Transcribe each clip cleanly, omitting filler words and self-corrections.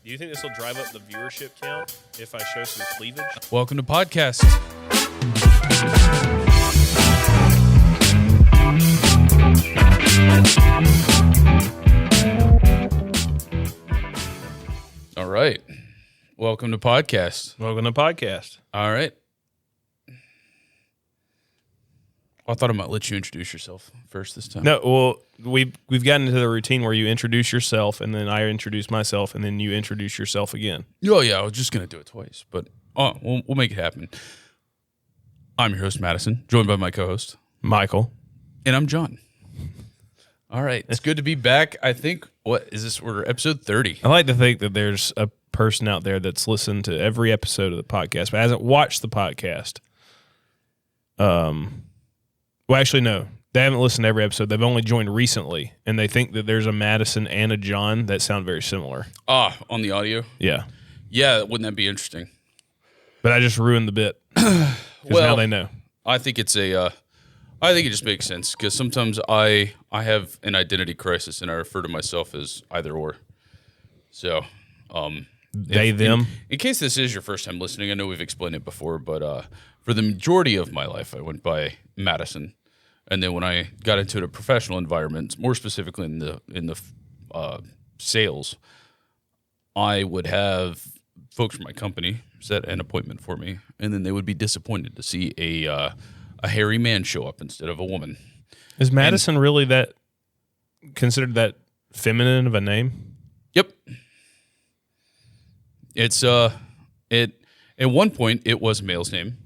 Do you think this will drive up the viewership count if I show some cleavage? Welcome to podcast. All right. Welcome to podcast. Welcome to podcast. All right. I thought I might let you introduce yourself first this time. No, well, we've gotten into the routine where you introduce yourself, and then I introduce myself, and then you introduce yourself again. Oh, yeah. I was just going to do it twice, but we'll make it happen. I'm your host, Madison, joined by my co-host, Michael. and I'm John. All right. It's good to be back. I think, what is this? We're episode 30. I like to think that there's a person out there that's listened to every episode of the podcast, but hasn't watched the podcast. Well, actually, no. They haven't listened to every episode. They've only joined recently, and they think that there's a Madison and a John that sound very similar. On the audio? Yeah. Yeah, wouldn't that be interesting? But I just ruined the bit. Because now they know. I think it's I think it just makes sense because sometimes I have an identity crisis and I refer to myself as either or. So, them. In case this is your first time listening, I know we've explained it before, but for the majority of my life, I went by Madison. And then when I got into a professional environment, more specifically in the sales, I would have folks from my company set an appointment for me, and then they would be disappointed to see a hairy man show up instead of a woman. Is Madison really that considered that feminine of a name? Yep. It's at one point it was a male's name,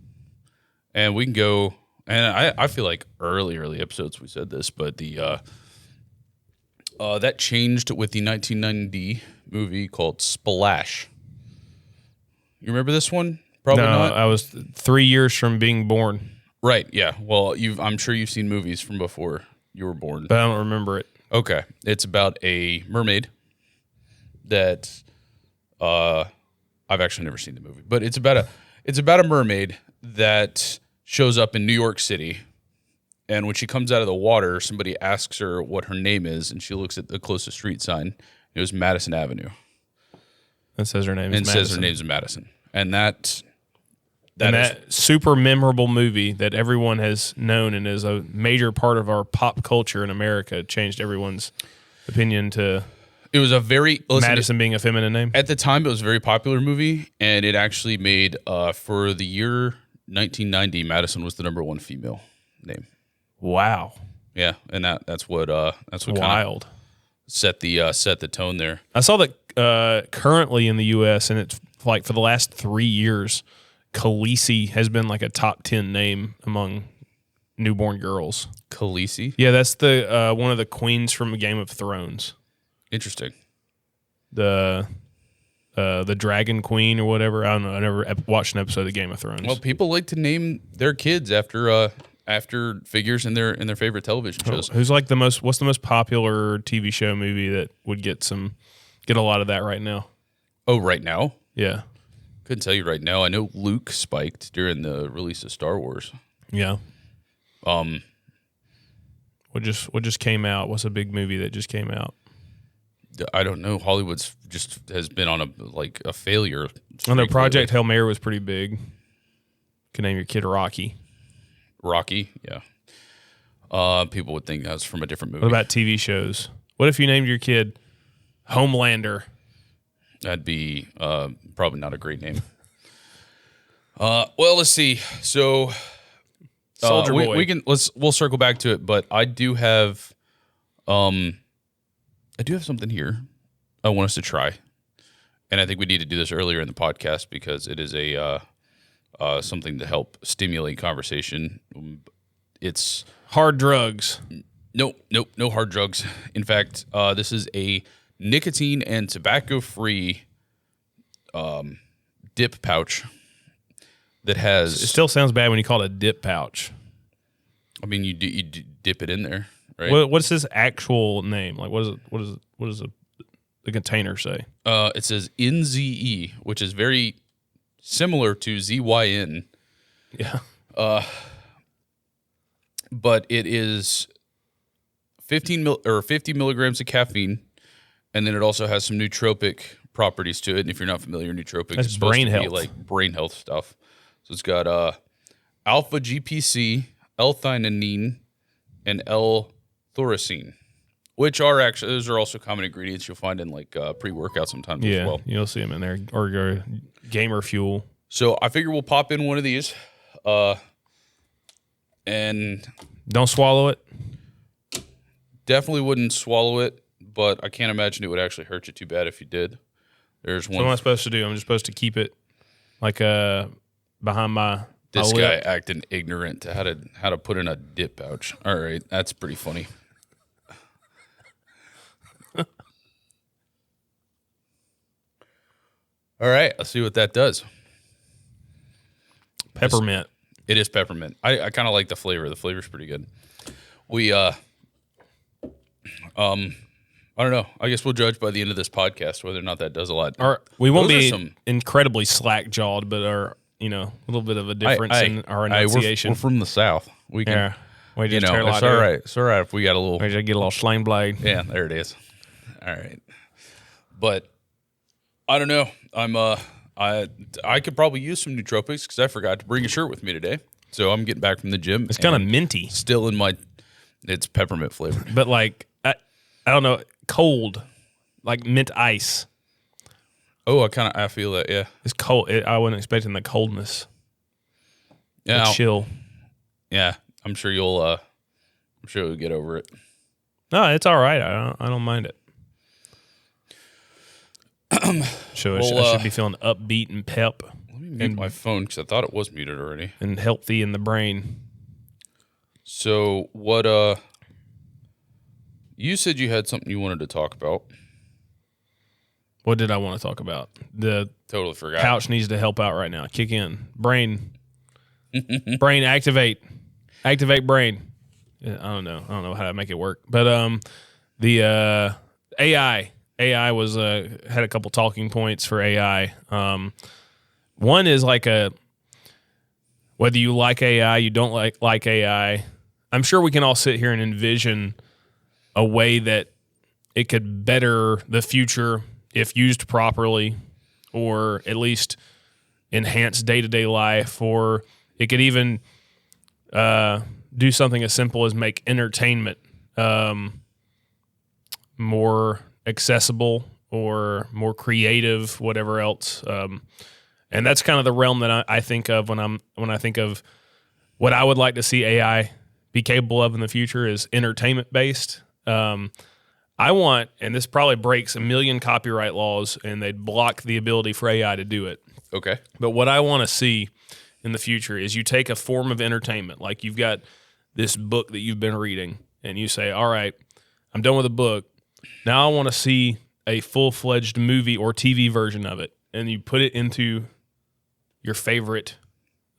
and we can go. And I feel like early episodes we said this, but the that changed with the 1990 movie called Splash. You remember this one? Probably not. I was 3 years from being born. Right, yeah. Well, I'm sure you've seen movies from before you were born. But I don't remember it. Okay. It's about a mermaid that I've actually never seen the movie, but it's about a mermaid that shows up in New York City, and when she comes out of the water, somebody asks her what her name is, and she looks at the closest street sign. It was Madison Avenue. That says her name is Madison. And says her name's Madison. And that super memorable movie that everyone has known and is a major part of our pop culture in America changed everyone's opinion to it was a very Madison being a feminine name. At the time, it was a very popular movie, and it actually made for the year 1990, Madison was the number one female name. Wow. Yeah, and that's what wild set the tone there. I saw that currently in the U.S. and it's like for the last 3 years, Khaleesi has been like a top 10 name among newborn girls. Khaleesi? Yeah, that's the one of the queens from Game of Thrones. Interesting. The Dragon Queen or whatever. I don't know. I never watched an episode of Game of Thrones. Well, people like to name their kids after figures in their favorite television shows. Who's like what's the most popular TV show movie that would get a lot of that right now? Oh, right now? Yeah. Couldn't tell you right now. I know Luke spiked during the release of Star Wars. Yeah. What just came out? What's a big movie that just came out? I don't know. Hollywood's just has been on a failure. I know Project Hail Mary was pretty big. You can name your kid Rocky. Rocky, yeah. People would think that's from a different movie. What about TV shows? What if you named your kid Homelander? That'd be probably not a great name. Well, let's see. So, Soldier Boy. We'll circle back to it, but I do have something here I want us to try, and I think we need to do this earlier in the podcast because it is a something to help stimulate conversation. It's hard drugs. No hard drugs. In fact, this is a nicotine and tobacco-free dip pouch that has. It still sounds bad when you call it a dip pouch. I mean, you dip it in there, right? What's this actual name? Like, what does the container say? It says NZE, which is very similar to ZYN. Yeah. But it is 50 milligrams of caffeine, and then it also has some nootropic properties to it. And if you're not familiar, nootropics That's is supposed brain to be health. like brain health stuff. So it's got alpha GPC, L-theanine, and L-thoracine, which are actually, those are also common ingredients you'll find in like pre-workout sometimes as well. You'll see them in there, or your gamer fuel. So I figure we'll pop in one of these, and Don't swallow it. definitely wouldn't swallow it, but I can't imagine it would actually hurt you too bad if you did. There's So what am I one. supposed to do? I'm just supposed to keep it like behind my This my guy lip. acting ignorant to how to put in a dip pouch. All right, that's pretty funny. All right, let's see what that does. Peppermint. It is peppermint. I kind of like the flavor. The flavor's pretty good. We I don't know. I guess we'll judge by the end of this podcast whether or not that does a lot. We won't Those are be some- incredibly slack jawed, but are a little bit of a difference in our enunciation. We're from the South. We can, Yeah, we you just know, it's all right. It's all right if we got a little. We just get a little sling blade. Yeah, there it is. All right, but I don't know. I could probably use some nootropics because I forgot to bring a shirt with me today. So I'm getting back from the gym. It's kind of minty, still in my. It's peppermint flavor. but like I don't know, cold, like mint ice. Oh, I feel that. Yeah. It's cold. I wasn't expecting the coldness. Yeah. The chill. Yeah. I'm sure you'll get over it. No, it's all right. I don't mind it. So I should be feeling upbeat and pep Let me mute my phone because I thought it was muted already. and healthy in the brain. So what? You said you had something you wanted to talk about. What did I want to talk about? The Totally forgot. couch needs to help out right now. Kick in. Brain. Brain activate. Activate brain. I don't know how to make it work. But the AI was had a couple talking points for AI. One is like whether you like AI, you don't like AI. I'm sure we can all sit here and envision a way that it could better the future if used properly, or at least enhance day-to-day life, or it could even do something as simple as make entertainment more accessible or more creative, whatever else. And that's kind of the realm that I think of when I think of what I would like to see AI be capable of in the future is entertainment based. I want, and this probably breaks a million copyright laws, and they'd block the ability for AI to do it. Okay. But what I want to see in the future is you take a form of entertainment, like you've got this book that you've been reading, and you say, all right, I'm done with the book. Now I want to see a full-fledged movie or TV version of it, and you put it into your favorite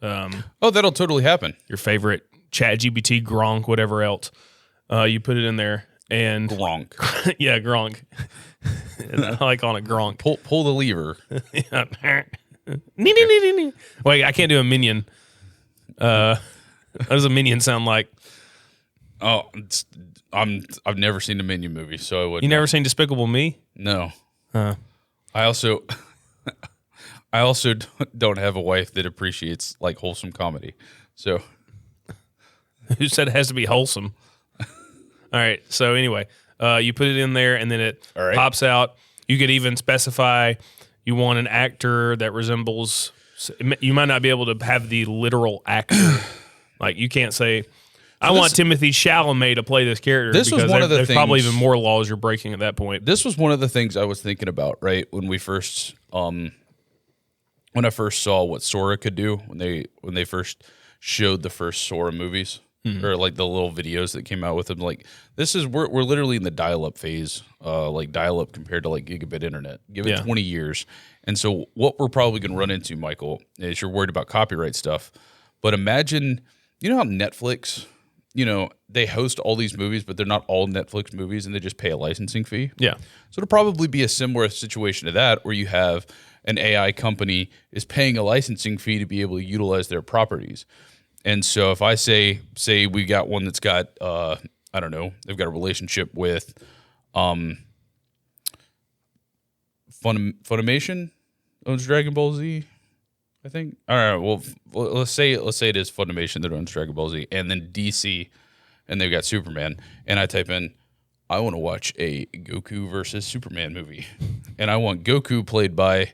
Oh, that'll totally happen. ChatGPT, Gronk, whatever else. You put it in there, and Gronk. yeah, Gronk. I like on a Gronk. Pull the lever. Wait, I can't do a minion. What does a minion sound like? Oh, I've never seen a Minion movie, so I wouldn't. You never seen Despicable Me? No. Huh. I also don't have a wife that appreciates like wholesome comedy. So Who said it has to be wholesome? All right. So anyway, you put it in there, and then it All right. pops out. You could even specify you want an actor that resembles. You might not be able to have the literal actor. Like you can't say, "I want Timothy Chalamet to play this character." This was because one of the there's probably things- even more laws you're breaking at that point. this was one of the things I was thinking about, right? When I first saw what Sora could do, when they first showed the first Sora movies, or like the little videos that came out with them, like we're literally in the dial-up phase, like dial-up compared to like gigabit internet. Give it 20 years. And so what we're probably going to run into, Michael, is you're worried about copyright stuff. But imagine, you know how Netflix, they host all these movies, but they're not all Netflix movies, and they just pay a licensing fee. Yeah. So it'll probably be a similar situation to that, where you have an AI company is paying a licensing fee to be able to utilize their properties. And so if I say we got one that's got, I don't know, they've got a relationship with Funimation owns Dragon Ball Z. I think. All right. Well, let's say it is Funimation that owns Dragon Ball Z, and then DC, and they've got Superman. And I type in, I want to watch a Goku versus Superman movie, and I want Goku played by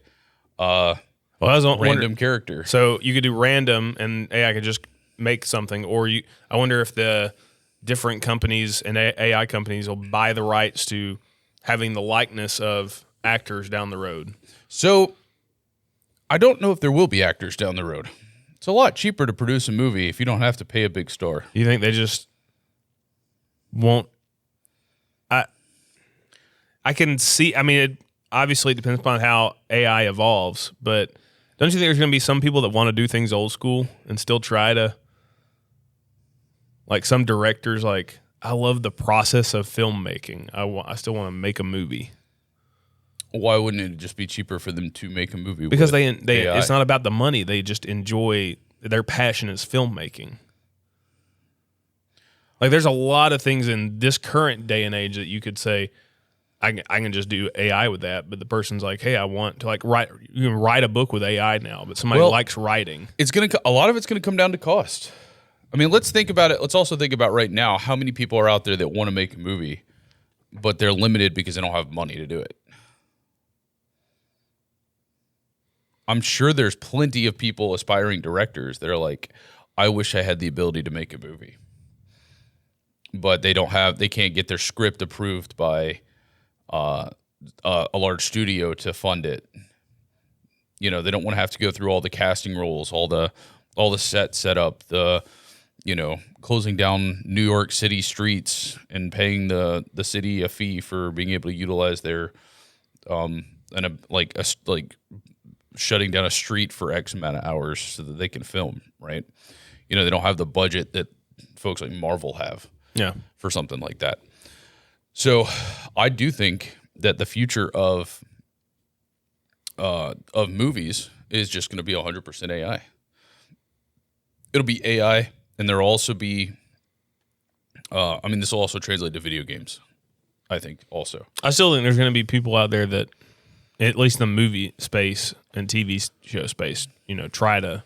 random character. So you could do random, and AI could just make something, or I wonder if the different companies and AI companies will buy the rights to having the likeness of actors down the road. So I don't know if there will be actors down the road. It's a lot cheaper to produce a movie if you don't have to pay a big star. You think they just won't? I can see. I mean, it obviously depends upon how AI evolves, but don't you think there's going to be some people that want to do things old school and still try to, like some directors, like, I love the process of filmmaking. I still want to make a movie. Why wouldn't it just be cheaper for them to make a movie? Because they AI? It's not about the money. They just enjoy, their passion is filmmaking. Like, there's a lot of things in this current day and age that you could say, I can just do AI with that. But the person's like, hey, I want to write. You can write a book with AI now, but somebody likes writing. A lot of it's gonna come down to cost. I mean, let's think about it. Let's also think about right now how many people are out there that want to make a movie, but they're limited because they don't have money to do it. I'm sure there's plenty of people, aspiring directors, that are like, I wish I had the ability to make a movie. But they can't get their script approved by a large studio to fund it. They don't want to have to go through all the casting roles, all the set up, closing down New York City streets and paying the city a fee for being able to utilize their shutting down a street for X amount of hours so that they can film, right? They don't have the budget that folks like Marvel have for something like that. So I do think that the future of movies is just going to be 100% AI. It'll be AI, and there'll also be, this will also translate to video games, I think, also. I still think there's going to be people out there that, at least in the movie space and TV show space, try to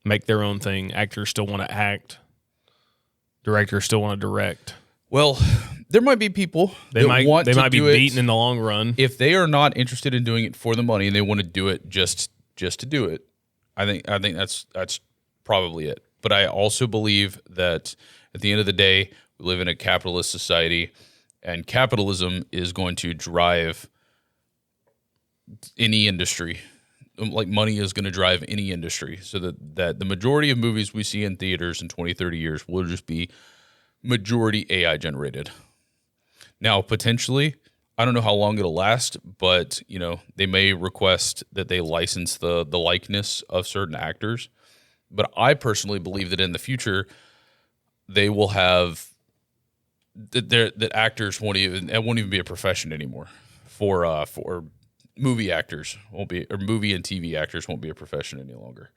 make their own thing. Actors still want to act. Directors still want to direct. Well, there might be people they might be beaten in the long run. If they are not interested in doing it for the money and they want to do it just to do it, I think that's probably it. But I also believe that at the end of the day, we live in a capitalist society, and capitalism is going to drive any industry. Like, money is going to drive any industry, so that the majority of movies we see in theaters in 20, 30 years will just be majority AI generated. Now, potentially, I don't know how long it'll last, but they may request that they license the likeness of certain actors. But I personally believe that in the future, they will have that actors won't even be a profession anymore for movie actors movie and TV actors won't be a profession any longer.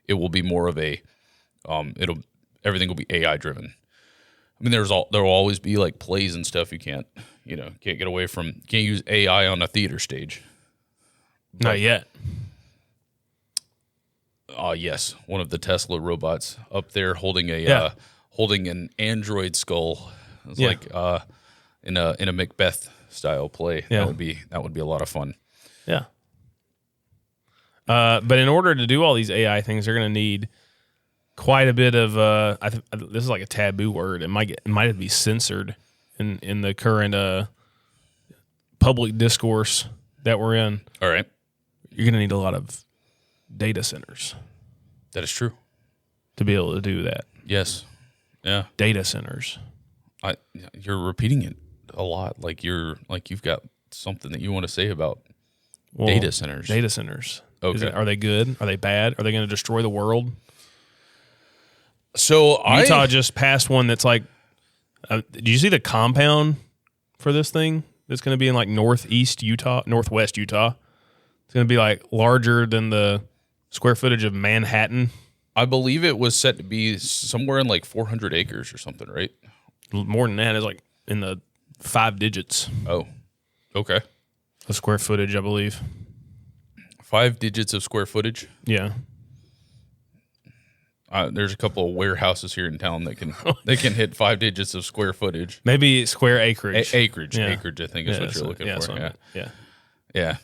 It will be more of a everything will be AI driven. I mean, there will always be like plays and stuff you can't get away from. Can't use AI on a theater stage. Not yet. Yes, one of the Tesla robots up there holding holding an android skull. It's like in a Macbeth style play. Yeah. That would be a lot of fun. Yeah. But in order to do all these AI things, they're going to need quite a bit of. This is like a taboo word. It might be censored in the current public discourse that we're in. All right. You're going to need a lot of data centers. That is true. To be able to do that. Yes. Yeah. Data centers. You're repeating it a lot. You've got something that you want to say about data centers. Data centers. Okay. Are they good? Are they bad? Are they going to destroy the world? So Utah just passed one that's like. Did you see the compound for this thing? That's going to be in like northwest Utah. It's going to be like larger than the square footage of Manhattan. I believe it was set to be somewhere in like 400 acres or something, right? More than that. It's like in the 5 digits. Oh, okay. The square footage, I believe. 5 digits of square footage. Yeah. There's a couple of warehouses here in town that can hit 5 digits of square footage. Maybe square acreage. Acreage. Yeah. Acreage, I think is what you're looking for. Yeah.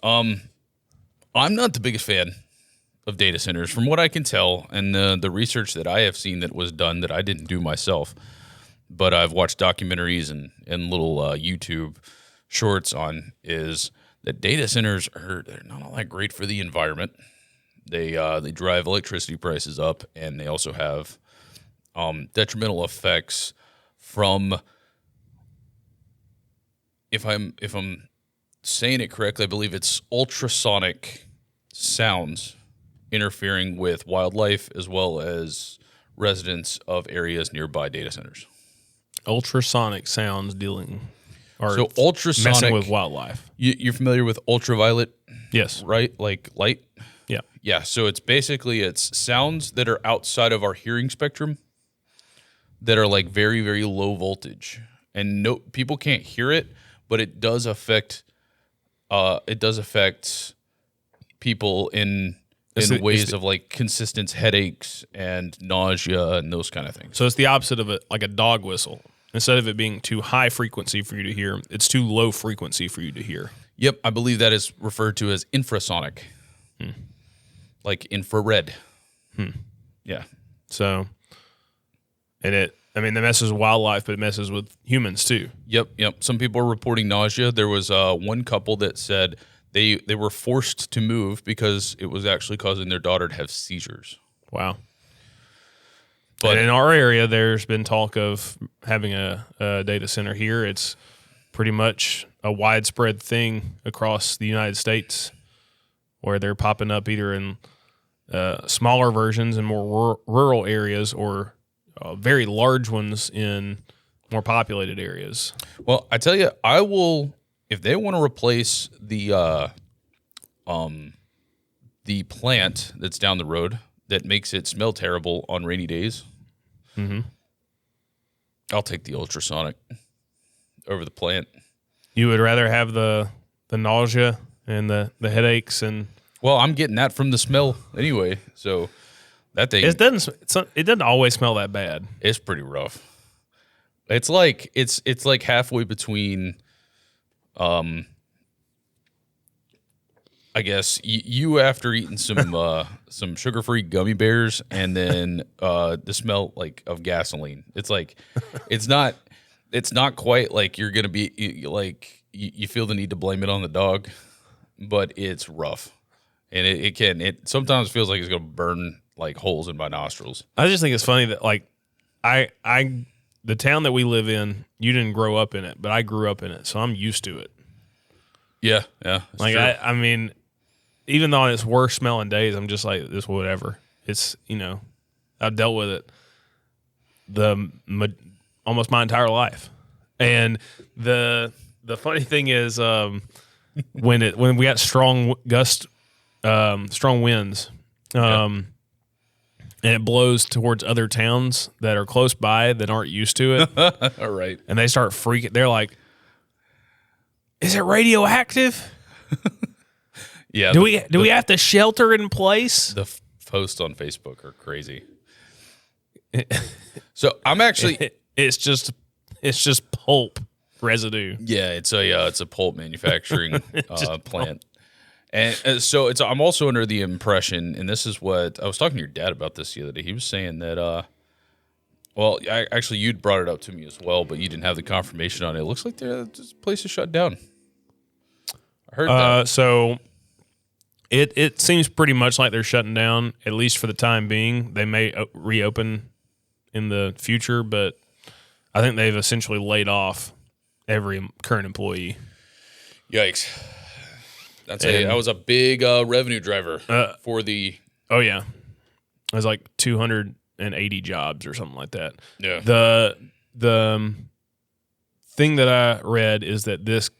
I'm not the biggest fan of data centers, from what I can tell, and the research that I have seen that was done that I didn't do myself, but I've watched documentaries and little YouTube shorts on, is that data centers they're not all that great for the environment. They drive electricity prices up, and they also have detrimental effects from, if I'm saying it correctly, I believe it's ultrasonic sounds interfering with wildlife as well as residents of areas nearby data centers. Ultrasonic sounds so ultrasonic, messing with wildlife. You're familiar with ultraviolet? Yes. Right? Like light? Yeah. Yeah. So it's sounds that are outside of our hearing spectrum that are like very, very low voltage. And no, people can't hear it, but it does affect people in ways of like consistent headaches and nausea and those kind of things. So it's the opposite of like a dog whistle. Instead of it being too high frequency for you to hear, it's too low frequency for you to hear. Yep, I believe that is referred to as infrasonic, like infrared. Yeah. So, and it messes with wildlife, but it messes with humans too. Yep. Some people are reporting nausea. There was one couple that said they were forced to move because it was actually causing their daughter to have seizures. Wow. But and in our area, there's been talk of having a data center here. It's pretty much a widespread thing across the United States, where they're popping up either in smaller versions in more rural areas or very large ones in more populated areas. Well, I tell you, I will, if they want to replace the plant that's down the road that makes it smell terrible on rainy days, I'll take the ultrasonic over the plant. You would rather have the nausea and the headaches and... Well, I'm getting that from the smell anyway, so that thing... It doesn't always smell that bad. It's pretty rough. It's like halfway between, I guess you after eating some sugar-free gummy bears, and then the smell like of gasoline. It's like it's not quite like you're gonna be like you feel the need to blame it on the dog, but it's rough, and it sometimes feels like it's gonna burn like holes in my nostrils. I just think it's funny that like the town that we live in, you didn't grow up in it, but I grew up in it, so I'm used to it. Yeah. Like I mean, even though it's worse smelling days, I'm just like, this whatever. It's, I've dealt with it almost my entire life. And the funny thing is, when we got strong winds, and it blows towards other towns that are close by that aren't used to it. All right. And they start freaking. They're like, is it radioactive? Yeah. Do we have to shelter in place? The posts on Facebook are crazy. So I'm actually it's just pulp residue. Yeah, it's a pulp manufacturing plant. And so I'm also under the impression, and this is what I was talking to your dad about this the other day. He was saying that actually you'd brought it up to me as well, but you didn't have the confirmation on it. It looks like this place is shut down. I heard that. So it seems pretty much like they're shutting down, at least for the time being. They may reopen in the future, but I think they've essentially laid off every current employee. Yikes. That was a big revenue driver for the... Oh, yeah. It was like 280 jobs or something like that. Yeah. The thing that I read is that this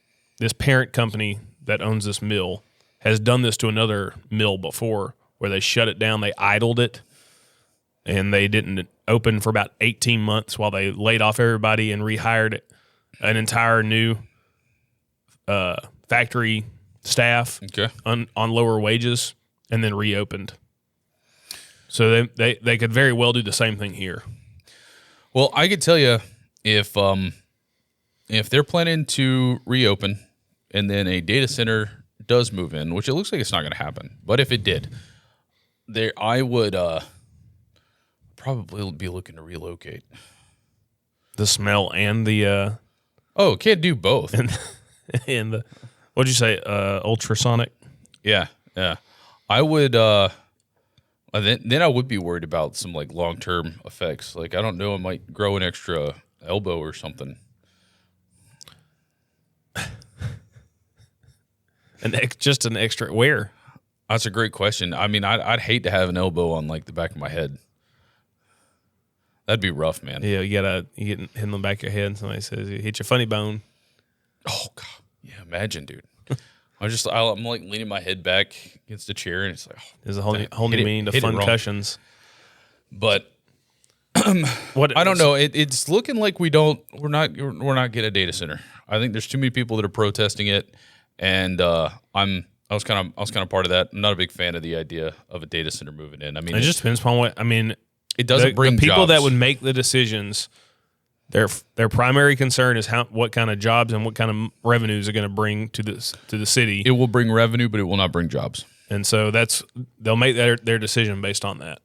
parent company that owns this mill has done this to another mill before, where they shut it down, they idled it, and they didn't open for about 18 months while they laid off everybody and rehired an entire new factory staff on lower wages and then reopened. So they could very well do the same thing here. Well, I could tell you if they're planning to reopen and then a data center does move in, which it looks like it's not going to happen, but if it did, I would probably be looking to relocate. The smell and the can't do both. and the what'd you say? Ultrasonic. Yeah. I would. Then I would be worried about some like long-term effects. Like I don't know, I might grow an extra elbow or something. Just an extra where? That's a great question. I mean, I'd hate to have an elbow on like the back of my head. That'd be rough, man. Yeah, you get hit in the back of your head, and somebody says you hit your funny bone. Oh God, yeah, imagine, dude. I'm like leaning my head back against a chair, and it's like there's a whole new meaning to fun cushions. But I don't know. It's looking like we're not getting a data center. I think there's too many people that are protesting it, and I was kind of part of that. I'm not a big fan of the idea of a data center moving in. I mean, it just depends upon what. I mean, it doesn't bring the people jobs. that would make the decisions. Their primary concern is what kind of jobs and what kind of revenues are going to bring to the city. It will bring revenue, but it will not bring jobs. And so they'll make their decision based on that.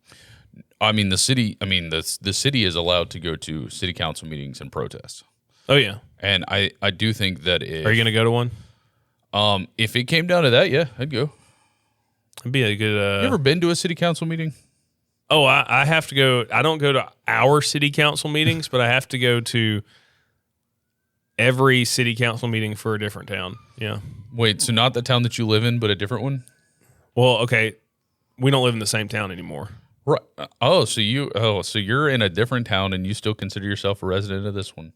I mean, the city is allowed to go to city council meetings and protest. Oh yeah, and I do think that are you going to go to one? If it came down to that, yeah, I'd go. It'd be a good. You ever been to a city council meeting? Oh, I have to go. I don't go to our city council meetings, but I have to go to every city council meeting for a different town. Yeah. Wait, so not the town that you live in, but a different one? Well, okay. We don't live in the same town anymore. Right. So you're in a different town and you still consider yourself a resident of this one.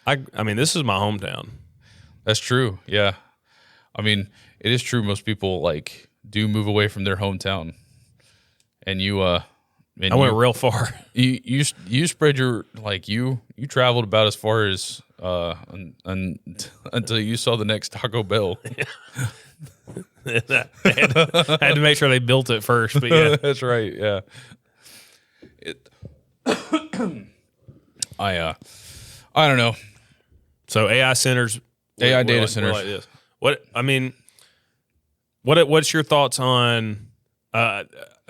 I mean, this is my hometown. That's true. Yeah. I mean, it is true. Most people like do move away from their hometown, and I went real far. You spread your you traveled about as far as until you saw the next Taco Bell. I had to make sure they built it first, but yeah, that's right. Yeah. I don't know. So AI centers, AI data centers. Like this. What's your thoughts on a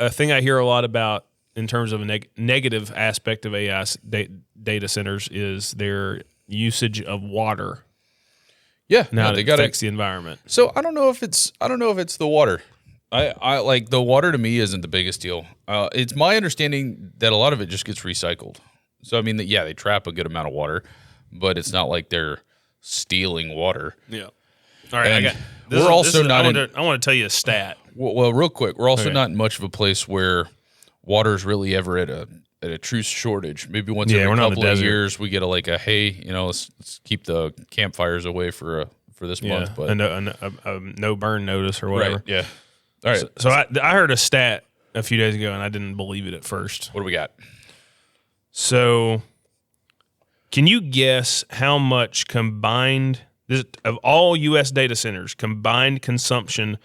thing I hear a lot about in terms of a negative aspect of AI data centers is their usage of water. Yeah, now it affects the environment. So I don't know if it's the water. I like the water to me isn't the biggest deal. It's my understanding that a lot of it just gets recycled. So I mean they trap a good amount of water, but it's not like they're stealing water. Yeah. All right. I want to tell you a stat. Well, real quick, we're also not in much of a place where water's really ever at a true shortage. Maybe once every couple of years we get let's keep the campfires away for this month. But a no burn notice or whatever. Right, yeah. All right. So I heard a stat a few days ago and I didn't believe it at first. What do we got? So can you guess how much of all U.S. data centers combined consumption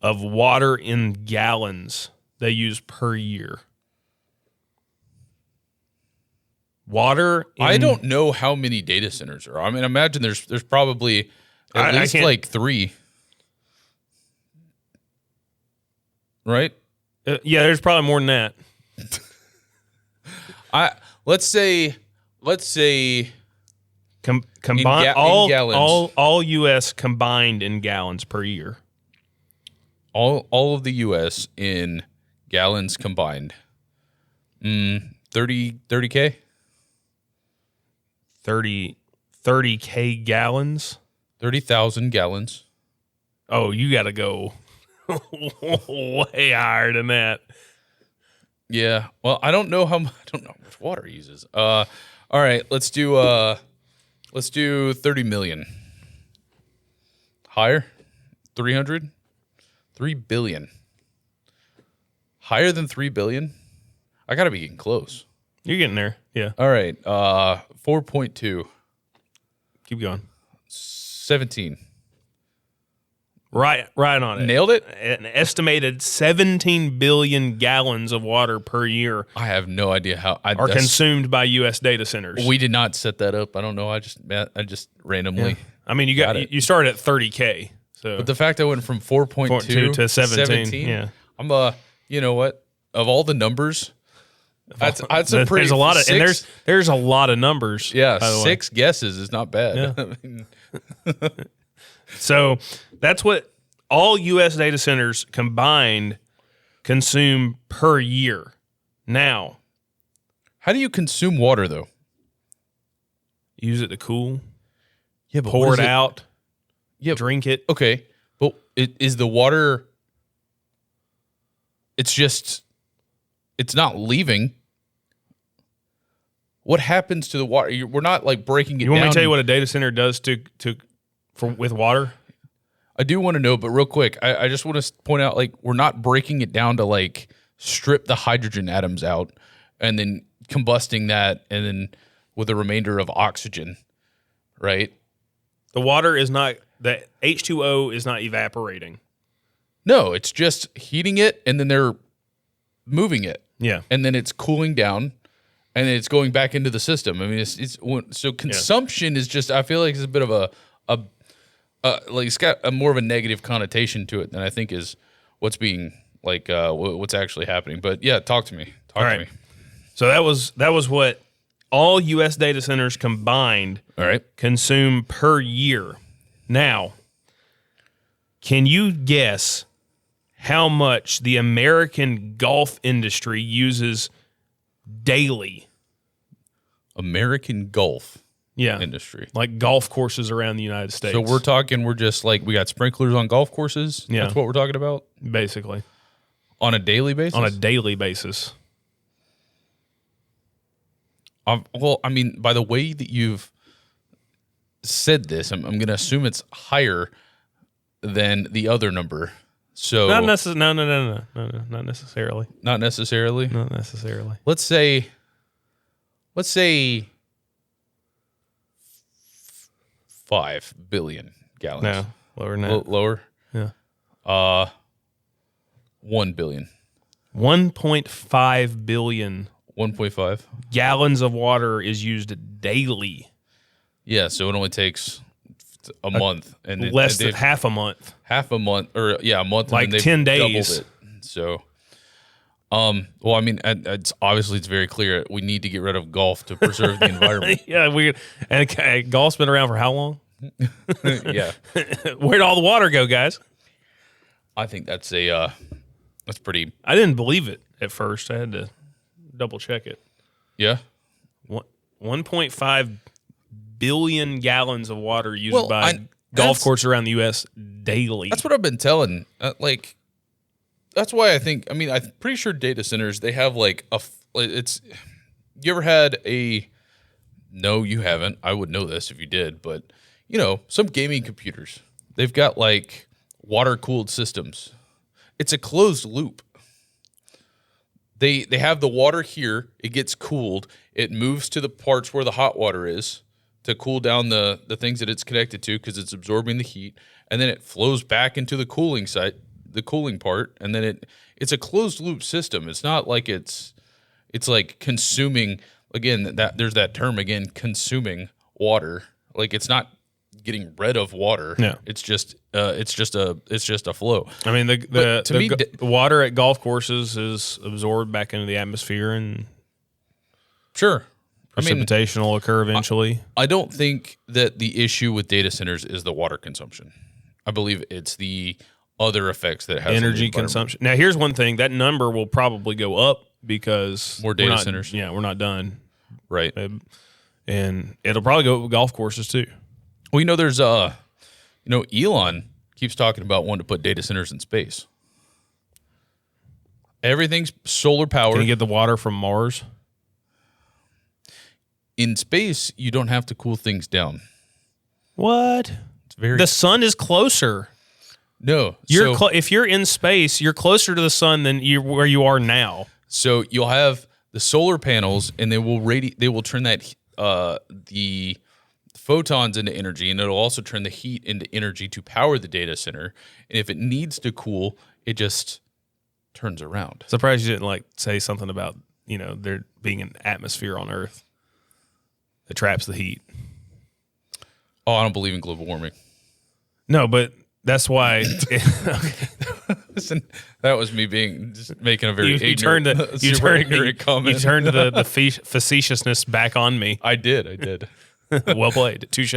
of water in gallons they use per year? I don't know how many data centers there are. I mean, imagine there's probably at least like 3. Right? Yeah, there's probably more than that. Let's say combined gallons. all U.S. combined in gallons per year. All of the U.S. in gallons combined. 30K? 30K gallons? 30,000 gallons. Oh, you got to go way higher than that. Yeah. Well, I don't know how much water he uses. All right, let's do 30 million. Higher? 300? 3 billion. Higher than 3 billion? I got to be getting close. You're getting there. Yeah. All right. 4.2. Keep going. 17. Right on it. Nailed it? An estimated 17 billion gallons of water per year I have no idea how are consumed by U.S. data centers. We did not set that up. I don't know. I just randomly. Yeah. I mean, you started at 30K. So, but the fact I went from 4.2 to 17, yeah. I'm you know what? Of all the numbers, that's a pretty. There's a lot of there's a lot of numbers. Yeah, by the way. 6 guesses is not bad. Yeah. I mean, so that's what all U.S. data centers combined consume per year. Now, how do you consume water though? use it to cool. Yeah, but pour it out. Yeah, drink it. Okay, but is the water? It's not leaving. What happens to the water? We're not like breaking it down. You want me to tell you what a data center does with water? I do want to know, but real quick, I just want to point out, like, we're not breaking it down to like strip the hydrogen atoms out and then combusting that and then with a remainder of oxygen, right? The water is not, the H2O is not evaporating. No, it's just heating it and then they're moving it. Yeah. And then it's cooling down and then it's going back into the system. I mean, so consumption is just, I feel like it's a bit of like it's got a more of a negative connotation to it than I think is what's being like what's actually happening. But yeah, talk to me. Talk to me. So that was what all U.S. data centers combined consume per year. Now, can you guess how much the American golf industry uses daily? American golf industry. Like golf courses around the United States. So we're just like, we got sprinklers on golf courses? Yeah. That's what we're talking about? Basically. On a daily basis? On a daily basis. Well, I mean, by the way that you've said this, I'm going to assume it's higher than the other number. So no, not necessarily. Not necessarily? Not necessarily. Let's say 5 billion gallons. No, lower than that. Lower? Yeah. 1 billion. 1.5 billion 1.5 gallons of water is used daily. Yeah, so it only takes a month and less than half a month. Half a month, or a month, like and 10 days. Doubled it. So, well, I mean, it's very clear we need to get rid of golf to preserve the environment. Yeah, golf's been around for how long? Yeah, where'd all the water go, guys? I think that's pretty. I didn't believe it at first. I had to double check it. Yeah, 1.5 billion gallons of water used by golf courses around the U.S. daily. That's what I've been telling. That's why I think. I mean, I'm pretty sure data centers, they have like it's. You ever had a? No, you haven't. I would know this if you did, but some gaming computers, they've got like water cooled systems. It's a closed loop. They have the water here. It gets cooled. It moves to the parts where the hot water is to cool down the things that it's connected to because it's absorbing the heat, and then it flows back into the cooling site, the cooling part, and then it's a closed loop system. It's not like it's like consuming. Again, that there's that term again, consuming water. Like it's not getting rid of water. No, it's just a flow. I mean, the water at golf courses is absorbed back into the atmosphere, and sure, precipitation will occur eventually. I don't think that the issue with data centers is the water consumption. I believe it's the other effects that it has energy consumption. Now, here's one thing: that number will probably go up because more data centers. Yeah, we're not done, right? And it'll probably go up with golf courses too. Well, there's Elon keeps talking about wanting to put data centers in space. Everything's solar powered. Can you get the water from Mars? In space, you don't have to cool things down. What? The sun is closer. No, if you're in space, you're closer to the sun than where you are now. So you'll have the solar panels, and they will turn that the photons into energy, and it'll also turn the heat into energy to power the data center. And if it needs to cool, it just turns around. Surprised you didn't like say something about, there being an atmosphere on Earth that traps the heat. Oh, I don't believe in global warming. No, but that's why. Listen, that was me just making a very ignorant comment. You turned the facetiousness back on me. I did. Well played. Touche.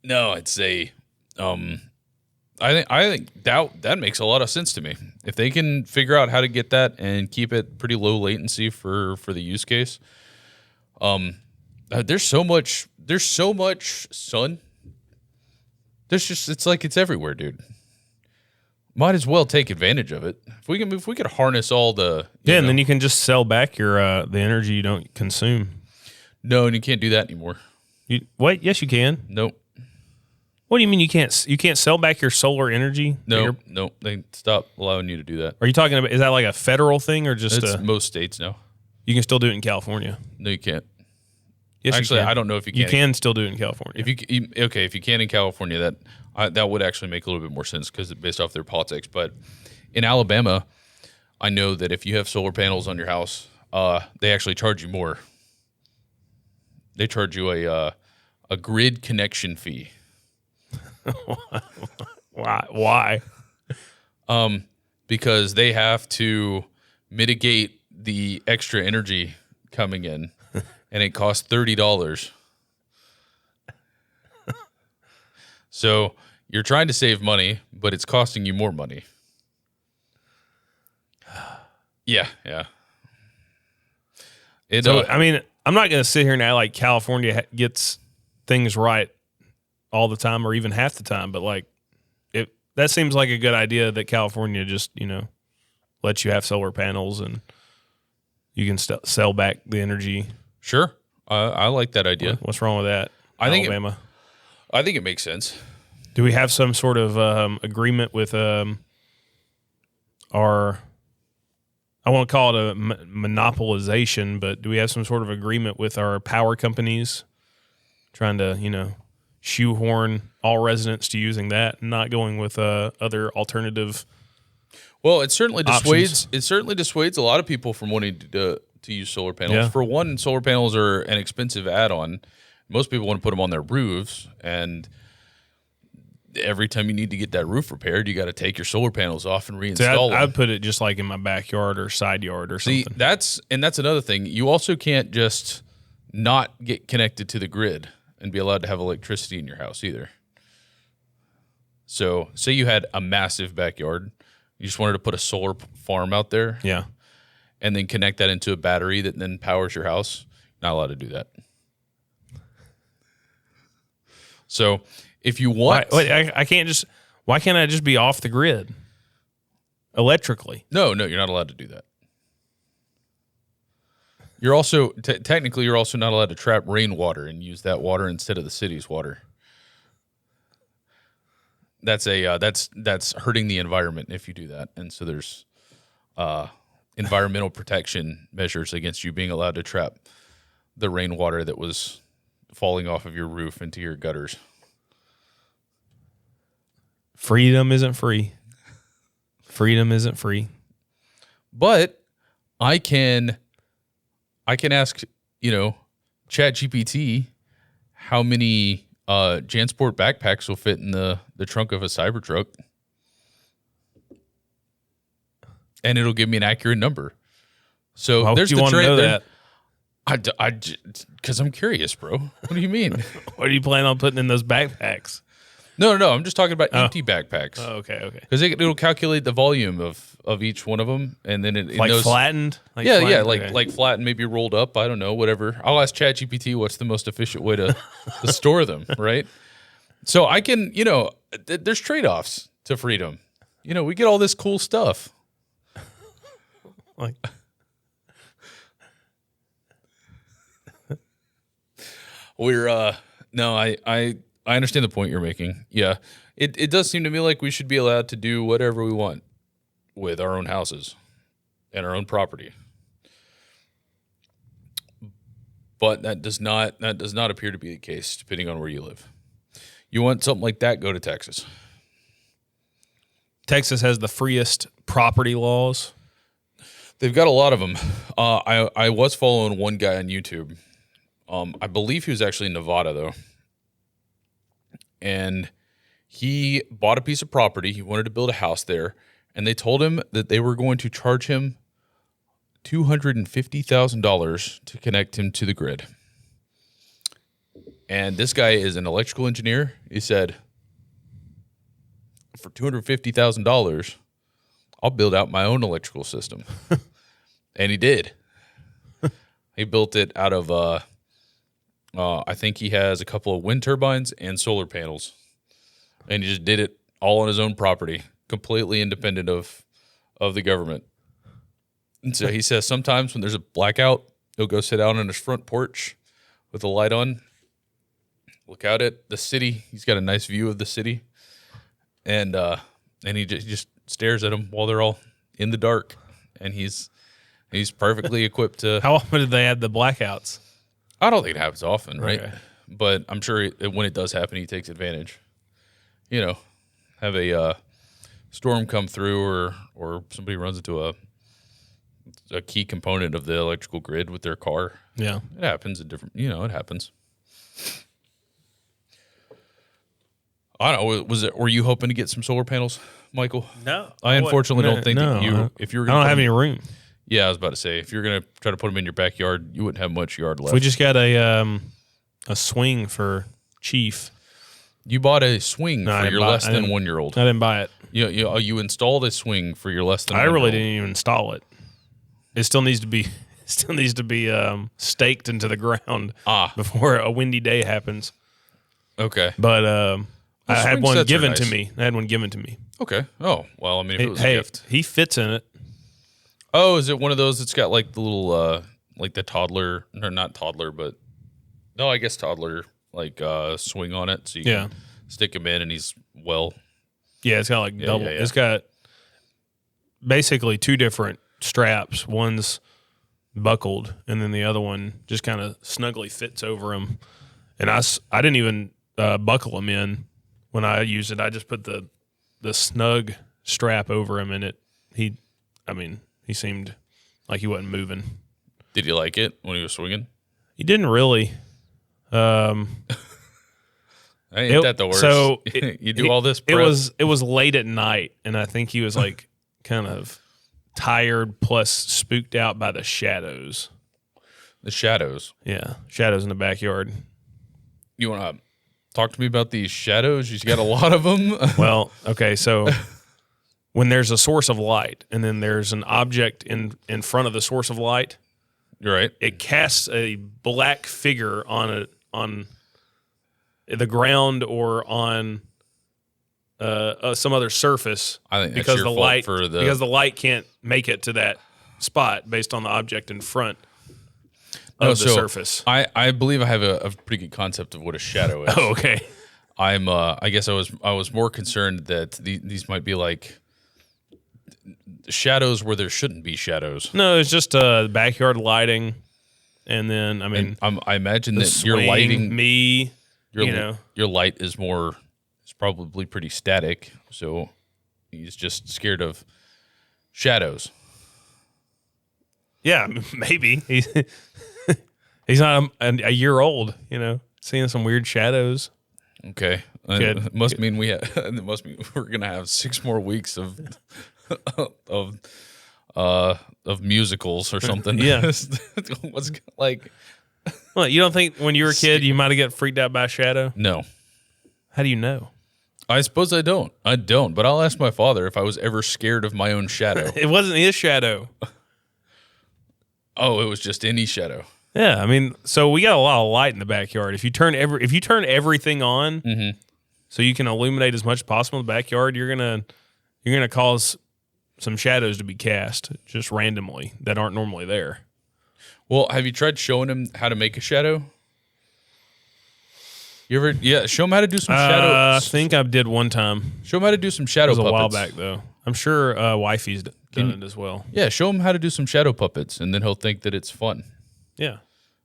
No, I'd say, I think that makes a lot of sense to me. If they can figure out how to get that and keep it pretty low latency for the use case, there's so much sun. It's like it's everywhere, dude. Might as well take advantage of it. If we could harness all the and then you can just sell back your the energy you don't consume. No, and you can't do that anymore. What? Yes, you can. Nope. What do you mean you can't? You can't sell back your solar energy? No, they stopped allowing you to do that. Are you talking about? Is that like a federal thing or just? It's most states now. You can still do it in California. No, you can't. Yes, actually, you can. I don't know if you can. You can still do it in California. If you can in California, that would actually make a little bit more sense because based off their politics. But in Alabama, I know that if you have solar panels on your house, they actually charge you more. They charge you a grid connection fee. Why? Because they have to mitigate the extra energy coming in, and it costs $30. So you're trying to save money, but it's costing you more money. Yeah. I mean, I'm not going to sit here and act like California gets things right all the time or even half the time, but like that seems like a good idea that California just, lets you have solar panels and you can sell back the energy. Sure. I like that idea. What's wrong with that? Alabama. I think it makes sense. Do we have some sort of agreement with our, I won't call it a monopolization, but do we have some sort of agreement with our power companies trying to, shoehorn all residents to using that and not going with other alternative Well, it certainly dissuades. options? It certainly dissuades a lot of people from wanting to use solar panels. Yeah. For one, solar panels are an expensive add-on. Most people want to put them on their roofs, and every time you need to get that roof repaired, you got to take your solar panels off and reinstall them. I'd put it just like in my backyard or side yard or something. See, that's another thing. You also can't just not get connected to the grid and be allowed to have electricity in your house either. So, say you had a massive backyard, you just wanted to put a solar farm out there, Yeah. and then connect that into a battery that then powers your house. Not allowed to do that. So, if you want, I can't just. Why can't I just be off the grid electrically? no, you're not allowed to do that. You're also technically you're also not allowed to trap rainwater and use that water instead of the city's water. That's that's hurting the environment if you do that, and so there's environmental protection measures against you being allowed to trap the rainwater that was falling off of your roof into your gutters. Freedom isn't free. Freedom isn't free. But I can ask, ChatGPT how many JanSport backpacks will fit in the trunk of a Cybertruck, and it'll give me an accurate number. So Why there's would you the want to know trade. that? Because I'm curious, bro. What do you mean? What do you plan on putting in those backpacks? No. I'm just talking about empty backpacks. Oh, okay. Because it'll calculate the volume of each one of them, and then it Like knows, flattened? like flattened, maybe rolled up. I don't know, whatever. I'll ask ChatGPT what's the most efficient way to store them, right? So I can, there's trade-offs to freedom. We get all this cool stuff. Like, I understand the point you're making. Yeah, it does seem to me like we should be allowed to do whatever we want with our own houses and our own property. But that does not appear to be the case, depending on where you live. You want something like that, go to Texas. Texas has the freest property laws. They've got a lot of them. I was following one guy on YouTube. I believe he was actually in Nevada, though. And he bought a piece of property. He wanted to build a house there. And they told him that they were going to charge him $250,000 to connect him to the grid. And this guy is an electrical engineer. He said, for $250,000, I'll build out my own electrical system. And he did. He built it out of, I think he has a couple of wind turbines and solar panels. And he just did it all on his own property, completely independent of the government. And so he says sometimes when there's a blackout, he'll go sit down on his front porch with the light on, look out at the city. He's got a nice view of the city. And he just stares at them while they're all in the dark. And he's perfectly equipped to... How often did they have the blackouts? I don't think it happens often, right? Okay. But I'm sure when it does happen, he takes advantage. You know, have a storm come through or somebody runs into a key component of the electrical grid with their car. Yeah. It happens it happens. I don't know. Were you hoping to get some solar panels, Michael? No. I unfortunately don't think that if you were I don't have any room. Yeah, I was about to say, if you're going to try to put them in your backyard, you wouldn't have much yard left. We just got a swing for Chief. You bought a swing for your less than 1 year old. I didn't buy it. You installed a swing for your less than. I really didn't even install it. It still needs to be staked into the ground before a windy day happens. Okay, but I had one given to me. Okay. Oh well, I mean, if it was a gift, he fits in it. Oh, is it one of those that's got like the little like the toddler, or not toddler, but no, I guess toddler swing on it, so you can stick him in, and he's well. Yeah, it's got double. Yeah. It's got basically two different straps. One's buckled, and then the other one just kind of snugly fits over him. And I didn't even buckle him in when I used it. I just put the snug strap over him, and he seemed like he wasn't moving. Did you like it when he was swinging? He didn't really. Ain't that the worst? So you do all this prep? It was late at night, and I think he was kind of tired plus spooked out by the shadows. The shadows? Yeah, shadows in the backyard. You want to talk to me about these shadows? You got a lot of them? Well, okay, so when there's a source of light and then there's an object in front of the source of light, you're right. It casts a black figure on the ground or on some other surface. I think because the light can't make it to that spot based on the object in front of the surface. I believe I have a pretty good concept of what a shadow is. Oh, okay. I guess I was more concerned that these might be like shadows where there shouldn't be shadows. No, it's just backyard lighting, and then I imagine that swing, you're lighting me. Your light is probably pretty static, so he's just scared of shadows. Yeah, maybe he's not a year old. Seeing some weird shadows. Okay, it must mean we're gonna have 6 more weeks of musicals or something. Yeah. What's like? Well, you don't think when you were a kid you might have got freaked out by a shadow? No. How do you know? I suppose I don't. But I'll ask my father if I was ever scared of my own shadow. It wasn't his shadow. Oh, it was just any shadow. Yeah, so we got a lot of light in the backyard. If you turn everything on, so you can illuminate as much as possible in the backyard, you're gonna cause some shadows to be cast just randomly that aren't normally there. Well, have you tried showing him how to make a shadow? You ever? Yeah, show him how to do some shadow. I think I did one time. Show him how to do some shadow puppets. It was a while back, though. I'm sure Wifey's done it as well. Yeah, show him how to do some shadow puppets, and then he'll think that it's fun. Yeah.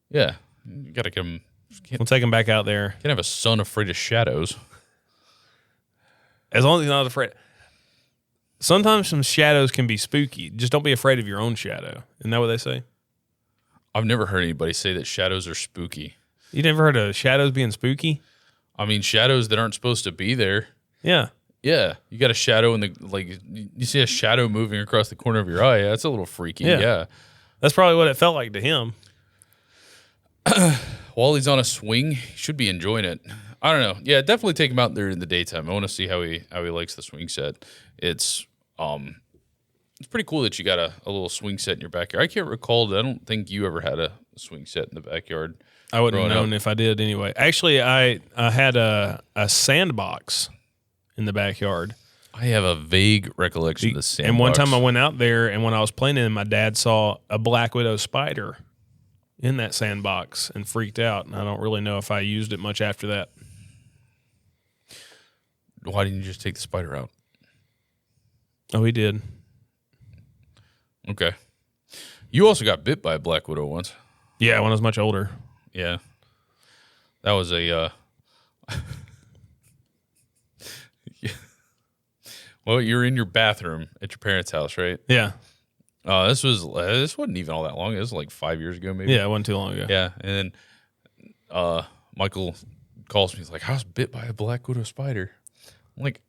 Yeah. You gotta get him. We'll take him back out there. Can't have a son afraid of shadows. As long as he's not afraid. Sometimes some shadows can be spooky. Just don't be afraid of your own shadow. Isn't that what they say? I've never heard anybody say that shadows are spooky. You never heard of shadows being spooky? I mean, shadows that aren't supposed to be there. Yeah. Yeah. You got a shadow in the, like, you see a shadow moving across the corner of your eye. That's a little freaky. Yeah. That's probably what it felt like to him. While he's on a swing, he should be enjoying it. I don't know. Yeah, definitely take him out there in the daytime. I want to see how he likes the swing set. It's pretty cool that you got a little swing set in your backyard. I can't recall that. I don't think you ever had a swing set in the backyard. I wouldn't have known if I did anyway. Actually, I had a sandbox in the backyard. I have a vague recollection of the sandbox. And one time I went out there, and when I was playing it, my dad saw a black widow spider in that sandbox and freaked out. And I don't really know if I used it much after that. Why didn't you just take the spider out? Oh, he did. Okay. You also got bit by a black widow once. Yeah, when I was much older. Yeah. That was a well, you were in your bathroom at your parents' house, right? Yeah. This wasn't even all that long. It was like 5 years ago, maybe. Yeah, it wasn't too long ago. Yeah, and then Michael calls me. He's like, "I was bit by a black widow spider." I'm like,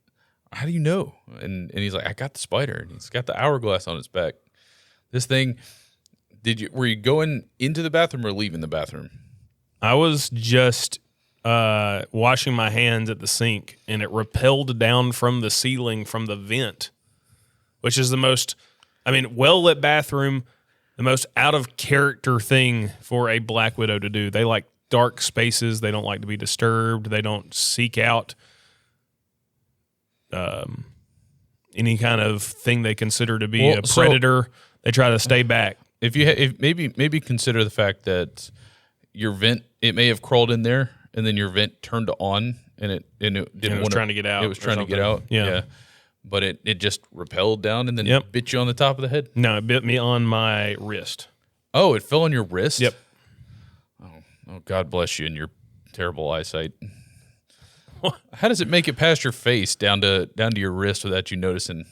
"How do you know?" And he's like, "I got the spider, and he's got the hourglass on its back." This thing, were you going into the bathroom or leaving the bathroom? I was just washing my hands at the sink, and it rappelled down from the ceiling from the vent, which is the most, well-lit bathroom, the most out-of-character thing for a black widow to do. They like dark spaces. They don't like to be disturbed. They don't seek out any kind of thing they consider to be a predator. They try to stay back. If maybe consider the fact that your vent, it may have crawled in there, and then your vent turned on, and it was trying to get out. It was trying to get out. Yeah. But it just rappelled down and then bit you on the top of the head. No, it bit me on my wrist. Oh, it fell on your wrist? Yep. Oh, God bless you and your terrible eyesight. How does it make it past your face down to your wrist without you noticing?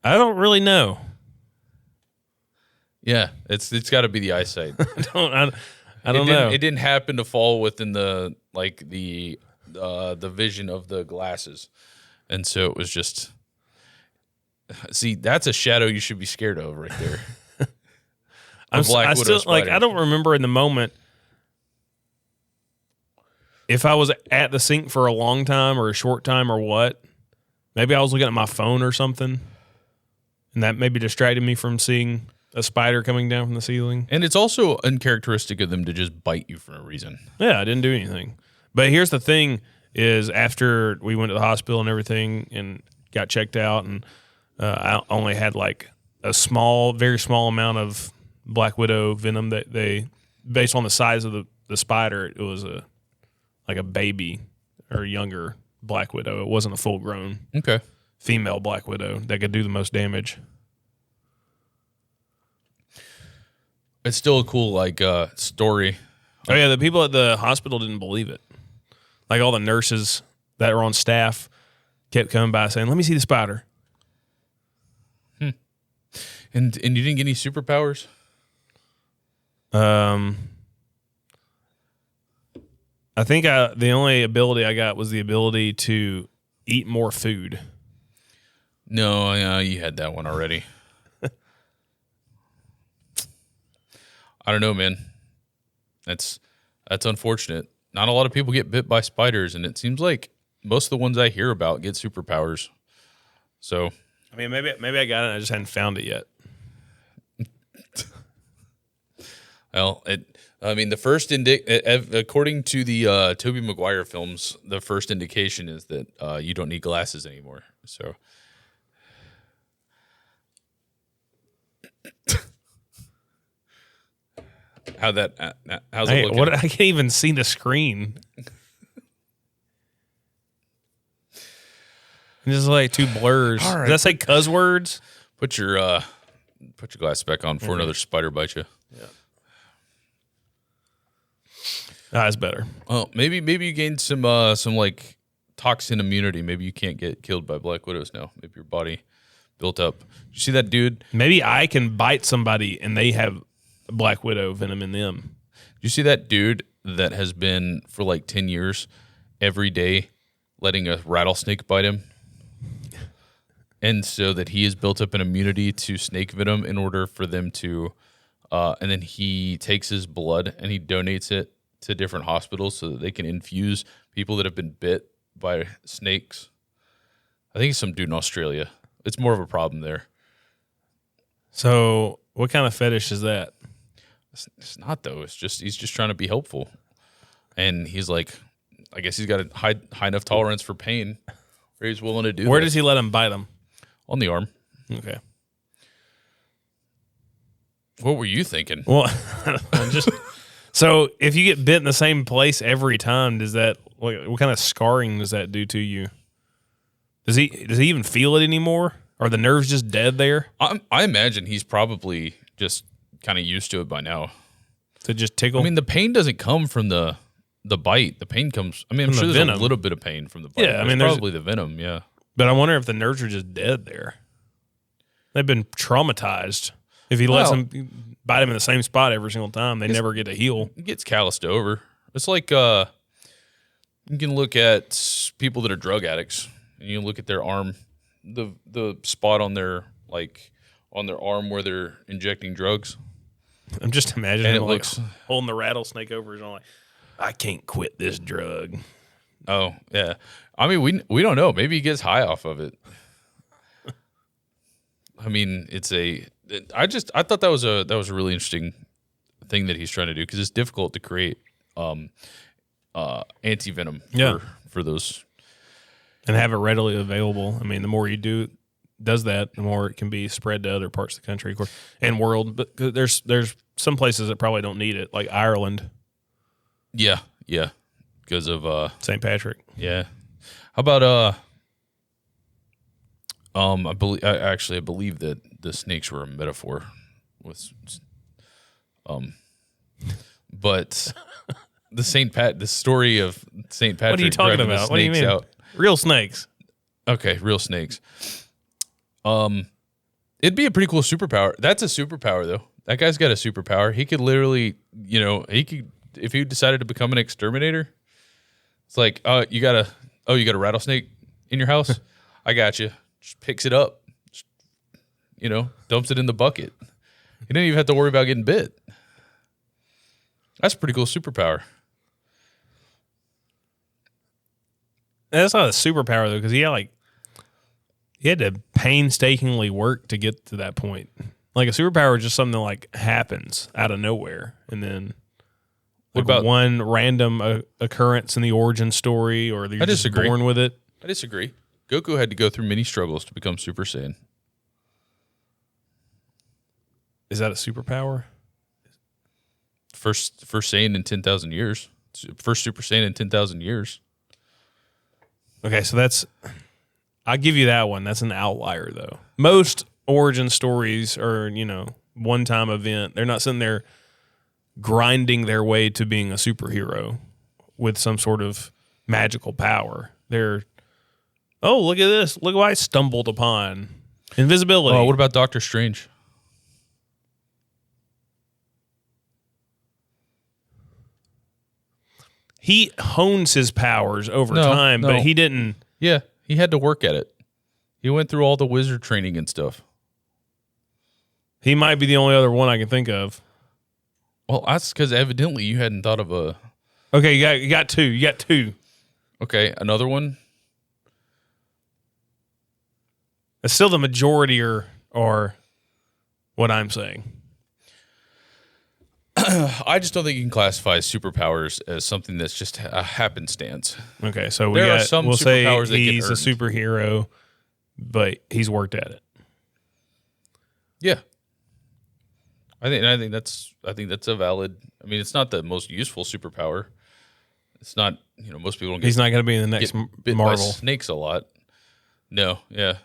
I don't really know. Yeah, it's got to be the eyesight. I don't know. It didn't happen to fall within the vision of the glasses, and so it was just. See, that's a shadow you should be scared of right there. I still like. I don't remember in the moment if I was at the sink for a long time or a short time or what. Maybe I was looking at my phone or something, and that maybe distracted me from seeing a spider coming down from the ceiling. And it's also uncharacteristic of them to just bite you for no reason. Yeah, I didn't do anything. But here's the thing is after we went to the hospital and everything and got checked out, and I only had like a very small amount of black widow venom that they, based on the size of the spider, it was like a baby or younger black widow. It wasn't a full grown female black widow that could do the most damage. It's still a cool story. Oh yeah, the people at the hospital didn't believe it. Like all the nurses that were on staff kept coming by saying, "Let me see the spider." And you didn't get any superpowers? I think the only ability I got was the ability to eat more food. No, you had that one already. I don't know, man. That's unfortunate. Not a lot of people get bit by spiders, and it seems like most of the ones I hear about get superpowers. So, maybe I got it and I just hadn't found it yet. Well, the first according to the Tobey Maguire films, the first indication is that you don't need glasses anymore. So, how's it looking? I can't even see the screen. Just like two blurs. All right. Did I say CuzWords? Put your glasses back on before another spider bites you. Yeah. That's better. Well, maybe you gained some like toxin immunity. Maybe you can't get killed by black widows now. Maybe your body built up. You see that dude? Maybe I can bite somebody and they have black widow venom in them. You see that dude that has been for like 10 years every day letting a rattlesnake bite him? And so that he has built up an immunity to snake venom in order for them to, and then he takes his blood and he donates it to different hospitals so that they can infuse people that have been bit by snakes. I think it's some dude in Australia. It's more of a problem there. So what kind of fetish is that? It's not, though. It's just, he's just trying to be helpful. And he's like, I guess he's got a high enough tolerance for pain where he's willing to do Where this. does he let him bite him? On the arm. Okay. What were you thinking? Well, so if you get bit in the same place every time, does that what kind of scarring does that do to you? Does he even feel it anymore? Are the nerves just dead there? I imagine he's probably just kind of used to it by now. To just tickle? I mean, the pain doesn't come from the bite. The pain comes. I mean, I'm From sure the there's venom. a little bit of pain from the bite. Yeah, I mean, there's probably the venom. Yeah. But I wonder if the nerves are just dead there. They've been traumatized. If he lets them bite him in the same spot every single time, they never get to heal. It gets calloused over. It's like you can look at people that are drug addicts, and you look at their arm, the spot on their arm where they're injecting drugs. I'm just imagining And him it looks holding the rattlesnake over his arm like, I can't quit this drug. Oh, yeah. I mean, we don't know. Maybe he gets high off of it. I mean, I thought that was a really interesting thing that he's trying to do because it's difficult to create anti-venom for those. And have it readily available. I mean, the more you does that, the more it can be spread to other parts of the country, of course, and world. But there's some places that probably don't need it, like Ireland. Yeah. Because of St. Patrick. Yeah. How about I believe that the snakes were a metaphor with but the story of St. Patrick. What are you talking about? What do you mean? Out. Real snakes. Okay, real snakes. It'd be a pretty cool superpower. That's a superpower though. That guy's got a superpower. He could literally, if he decided to become an exterminator, it's like, you got a rattlesnake in your house? I got you. Just picks it up, dumps it in the bucket. He didn't even have to worry about getting bit. That's a pretty cool superpower. That's not a superpower though, because he had to painstakingly work to get to that point. Like a superpower is just something that like happens out of nowhere, and then What about one random occurrence in the origin story, or you're just born with it? I disagree. Goku had to go through many struggles to become Super Saiyan. Is that a superpower? First Saiyan in 10,000 years. First Super Saiyan in 10,000 years. Okay, so I'll give you that one. That's an outlier, though. Most origin stories are, one-time event. They're not sitting there grinding their way to being a superhero with some sort of magical power. They're, oh, look at this. Look what I stumbled upon. Invisibility. Oh, what about Doctor Strange? He hones his powers over time, but he didn't. Yeah, he had to work at it. He went through all the wizard training and stuff. He might be the only other one I can think of. Well, that's because evidently you hadn't thought of a... Okay, you got two. You got two. Okay, another one? It's still the majority or what I'm saying. I just don't think you can classify superpowers as something that's just a happenstance. Okay, so There are some we'll say superpowers that get he's a superhero, but he's worked at it. Yeah. I think that's a valid. I mean, it's not the most useful superpower. It's not, most people don't get. He's not going to be in the next bit Marvel. by snakes a lot. No, yeah.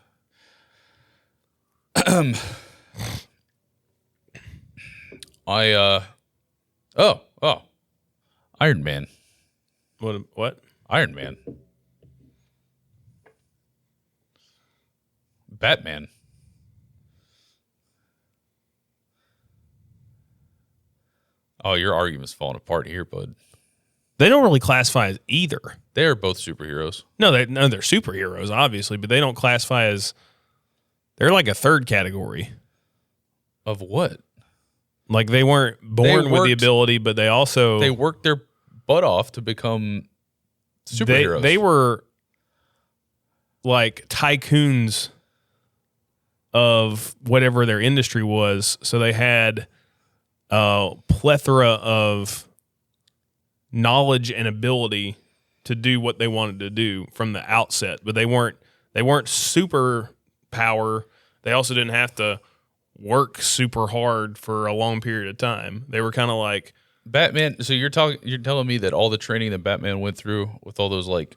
Iron Man. What? Iron Man. Batman. Oh, your argument's falling apart here, bud. They don't really classify as either. They are both superheroes. No, they're superheroes, obviously, but they don't classify as. They're like a third category. Of what? Like they weren't born with the ability, but they also they worked their butt off to become superheroes. They were like tycoons of whatever their industry was. So they had a plethora of knowledge and ability to do what they wanted to do from the outset. But they weren't super power. They also didn't have to work super hard for a long period of time. They were kind of like Batman. So you're telling me that all the training that Batman went through with all those like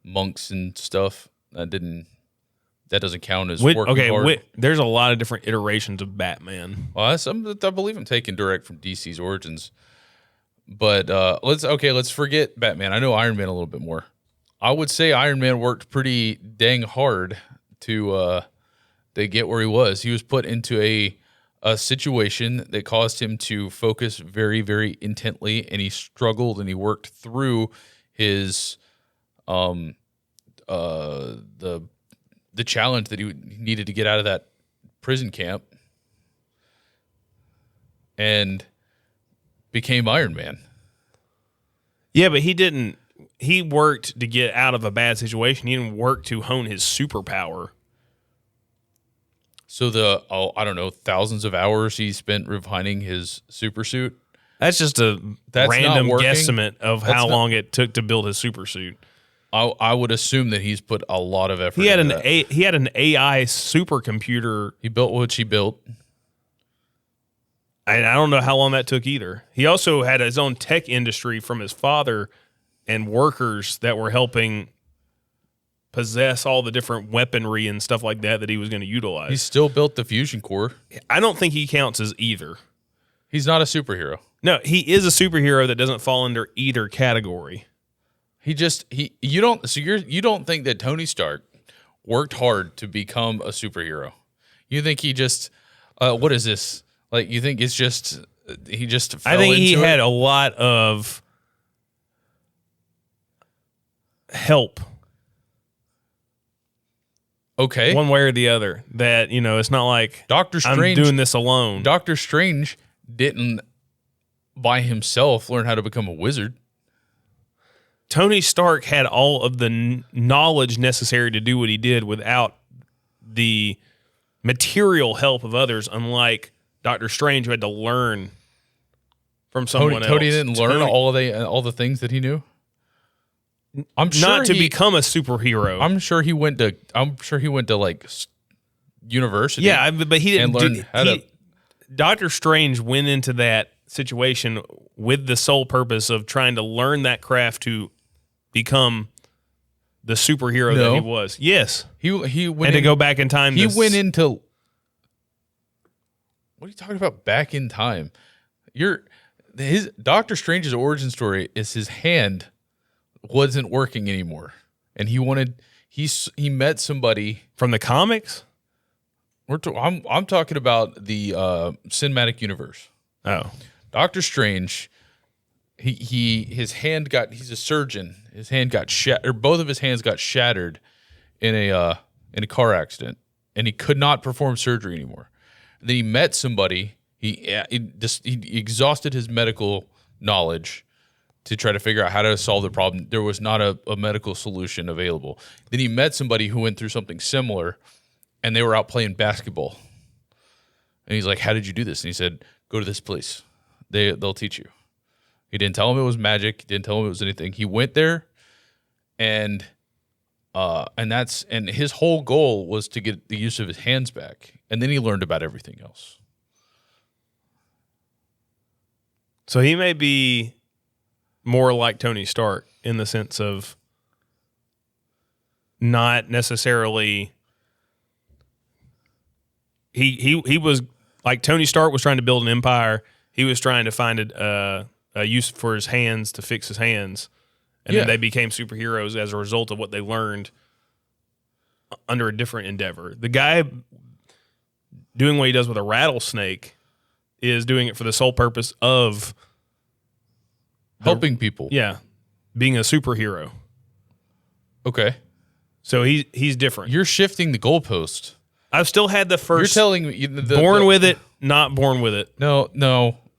monks and stuff that doesn't count as working hard. There's a lot of different iterations of Batman. Well, I believe I'm taking direct from DC's origins. But let's forget Batman. I know Iron Man a little bit more. I would say Iron Man worked pretty dang hard to get where he was. He was put into a situation that caused him to focus very, very intently, and he struggled and he worked through his the challenge that he needed to get out of that prison camp, and became Iron Man. Yeah, but he worked to get out of a bad situation. He didn't work to hone his superpower. So I don't know, thousands of hours he spent refining his super suit. That's just a random guesstimate of how long it took to build his super suit. I would assume that he's put a lot of effort. He had an AI supercomputer. He built what he built. And I don't know how long that took either. He also had his own tech industry from his father and workers that were helping possess all the different weaponry and stuff like that he was going to utilize. He still built the fusion core. I don't think he counts as either. He's not a superhero. No, he is a superhero that doesn't fall under either category. You don't think that Tony Stark worked hard to become a superhero? You think he just what is this? Like, you think it's just he just fell I think he into had it? a lot of help. Okay. One way or the other. That, it's not like Doctor Strange I'm doing this alone. Doctor Strange didn't by himself learn how to become a wizard. Tony Stark had all of the knowledge necessary to do what he did without the material help of others, unlike Doctor Strange, who had to learn from someone else. Tony didn't learn all the things that he knew. I'm sure not to become a superhero. I'm sure he went to like university. Yeah, but he didn't learn how to. Doctor Strange went into that situation with the sole purpose of trying to learn that craft to become the superhero that he was. Yes, he went to go back in time. He went into. What are you talking about? Back in time? His Doctor Strange's origin story is his hand wasn't working anymore, and he met somebody from the comics. I'm talking about the cinematic universe. Oh, Doctor Strange. He's a surgeon. His hand got shattered. Both of his hands got shattered in a car accident, and he could not perform surgery anymore. And then he met somebody. He exhausted his medical knowledge to try to figure out how to solve the problem. There was not a medical solution available. Then he met somebody who went through something similar, and they were out playing basketball. And he's like, "How did you do this?" And he said, "Go to this place. They'll teach you." He didn't tell him it was magic. He didn't tell him it was anything. He went there, and his whole goal was to get the use of his hands back. And then he learned about everything else. So he may be more like Tony Stark in the sense of not necessarily. He was like Tony Stark was trying to build an empire. He was trying to find a use for his hands to fix his hands, and then they became superheroes as a result of what they learned under a different endeavor. The guy doing what he does with a rattlesnake is doing it for the sole purpose of helping people. Yeah, being a superhero. Okay. So he's different. You're shifting the goalpost. I've still had the first. You're telling me born with it, not born with it. No.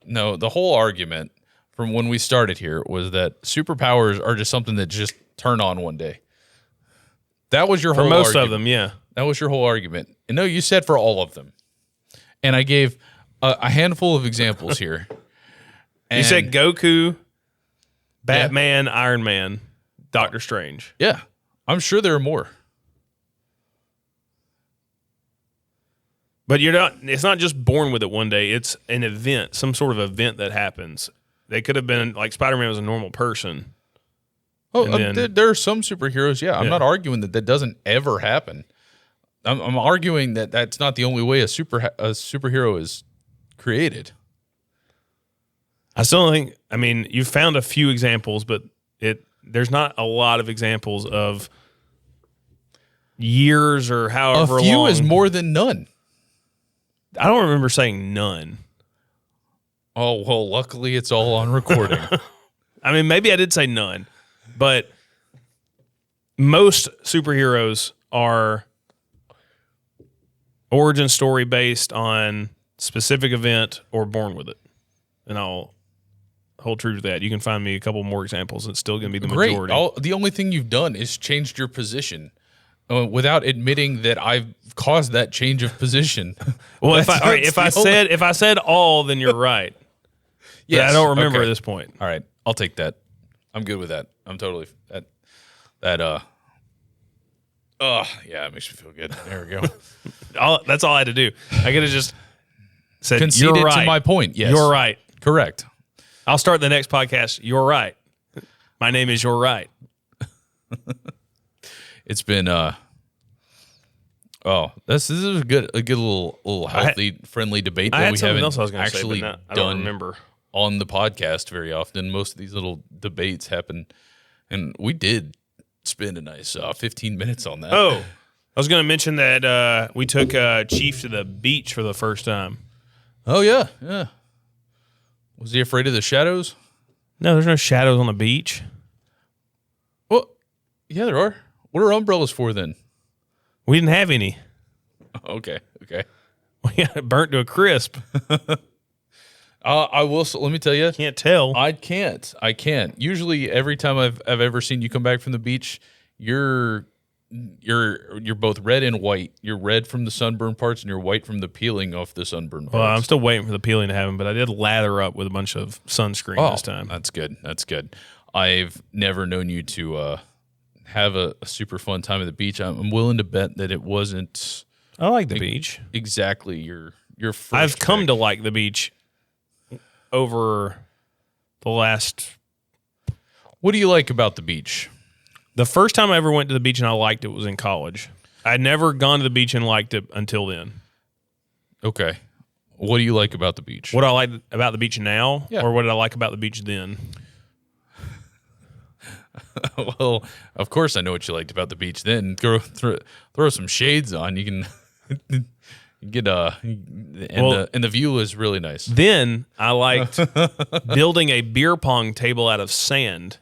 The whole argument from when we started here was that superpowers are just something that just turn on one day. That was your whole argument. For most of them, yeah. That was your whole argument. And no, you said for all of them. And I gave a handful of examples here. You said Goku, Batman, Iron Man, Doctor Strange. Yeah. I'm sure there are more. But it's not just born with it one day. It's an event, some sort of event that happens. They could have been, like Spider-Man was a normal person. Oh, there are some superheroes, yeah. I'm not arguing that doesn't ever happen. I'm arguing that that's not the only way a superhero is created. I still think, you've found a few examples, but there's not a lot of examples of years or however long. A few is more than none. I don't remember saying none. Oh, well, luckily it's all on recording. Maybe I did say none, but most superheroes are origin story based on specific event or born with it. And I'll hold true to that. You can find me a couple more examples, and it's still going to be the majority. The only thing you've done is changed your position without admitting that I've caused that change of position. Well, if I said all, then you're right. Yes, but I don't remember at this point. All right, I'll take that. I'm good with that. I'm totally that. Yeah, it makes me feel good. There we go. That's all I had to do. I could have just said, conceded you're right. To my point. Yes, you're right. Correct. I'll start the next podcast. You're right. My name is You're Right. It's been this is a good little healthy, friendly debate that we haven't actually done on the podcast very often. Most of these little debates happen, and we did spend a nice 15 minutes on that. Oh, I was going to mention that we took Chief to the beach for the first time. Oh yeah. Was he afraid of the shadows? No, there's no shadows on the beach. Well, yeah, there are. What are umbrellas for then? We didn't have any. Okay. We got it burnt to a crisp. I will. Let me tell you. Can't tell. I can't. Usually, every time I've ever seen you come back from the beach, you're both red and white. You're red from the sunburn parts, and you're white from the peeling off the sunburn parts. Well, I'm still waiting for the peeling to happen, but I did lather up with a bunch of sunscreen this time. That's good. I've never known you to have a super fun time at the beach. I'm willing to bet that it wasn't. I like the beach. Exactly. Your first I've come to like the beach over the last. What do you like about the beach? The first time I ever went to the beach and I liked it was in college. I'd never gone to the beach and liked it until then. Okay. What do you like about the beach? What I like about the beach now, yeah. Or what did I like about the beach then? Well, of course I know what you liked about the beach then. Throw some shades on. You can get and the view is really nice. Then I liked building a beer pong table out of sand,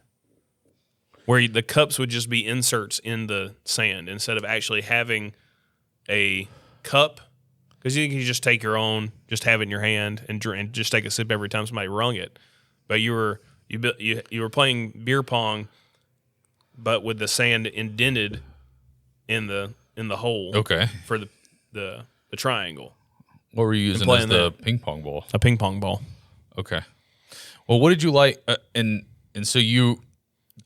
where the cups would just be inserts in the sand instead of actually having a cup. Because you can just take your own, just have it in your hand and just take a sip every time somebody rung it. But you were playing beer pong, but with the sand indented in the hole. Okay. For the triangle. What were you using as the ping pong ball? A ping pong ball. Okay. Well, what did you like? And so you.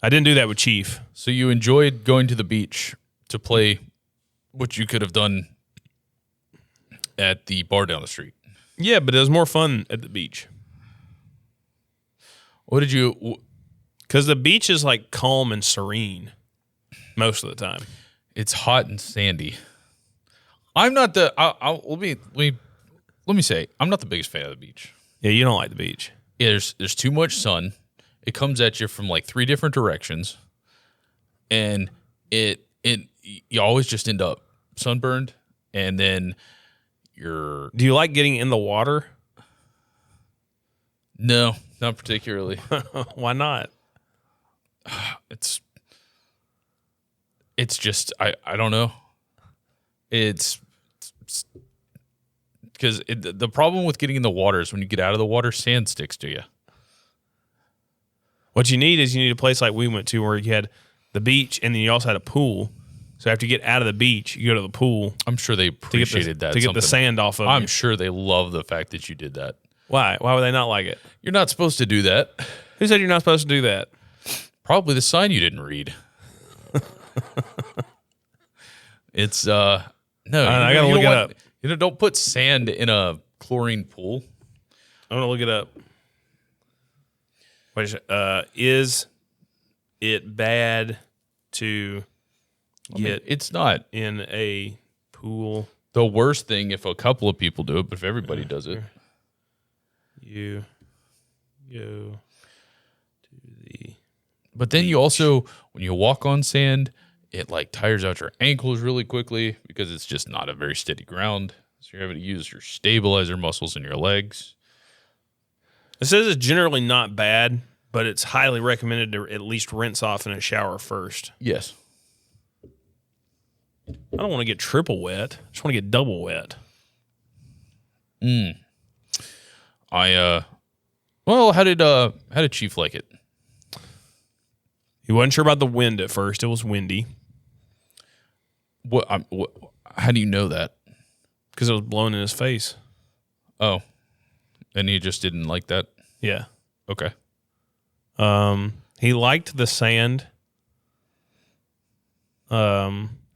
I didn't do that with Chief. So you enjoyed going to the beach to play what you could have done at the bar down the street. Yeah, but it was more fun at the beach. What did you? Because the beach is like calm and serene most of the time. It's hot and sandy. I'm not the. Let me say, I'm not the biggest fan of the beach. Yeah, you don't like the beach. there's too much sun. It comes at you from like 3 different directions, and you always just end up sunburned, and then you're. Do you like getting in the water? No, not particularly. Why not? It's just I don't know. It's because the problem with getting in the water is when you get out of the water, sand sticks to you. What you need is a place like we went to where you had the beach and then you also had a pool. So after you get out of the beach, you go to the pool. I'm sure they appreciated that. To get the sand off of I'm you. sure they love the fact that you did that. Why? Why would they not like it? You're not supposed to do that. Who said you're not supposed to do that? Probably the sign you didn't read. It's no. I gotta look it up. Don't put sand in a chlorine pool. I'm gonna look it up. Is it bad to get? It's not in a pool. The worst thing if a couple of people do it, but if everybody does it, you go to the. But then you also, when you walk on sand, it like tires out your ankles really quickly because it's just not a very steady ground. So you're having to use your stabilizer muscles in your legs. It says it's generally not bad, but it's highly recommended to at least rinse off in a shower first. Yes. I don't want to get triple wet. I just want to get double wet. Well, how did Chief like it? He wasn't sure about the wind at first. It was windy. How do you know that? Because it was blowing in his face. Oh, and he just didn't like that? Yeah. Okay. He liked the sand.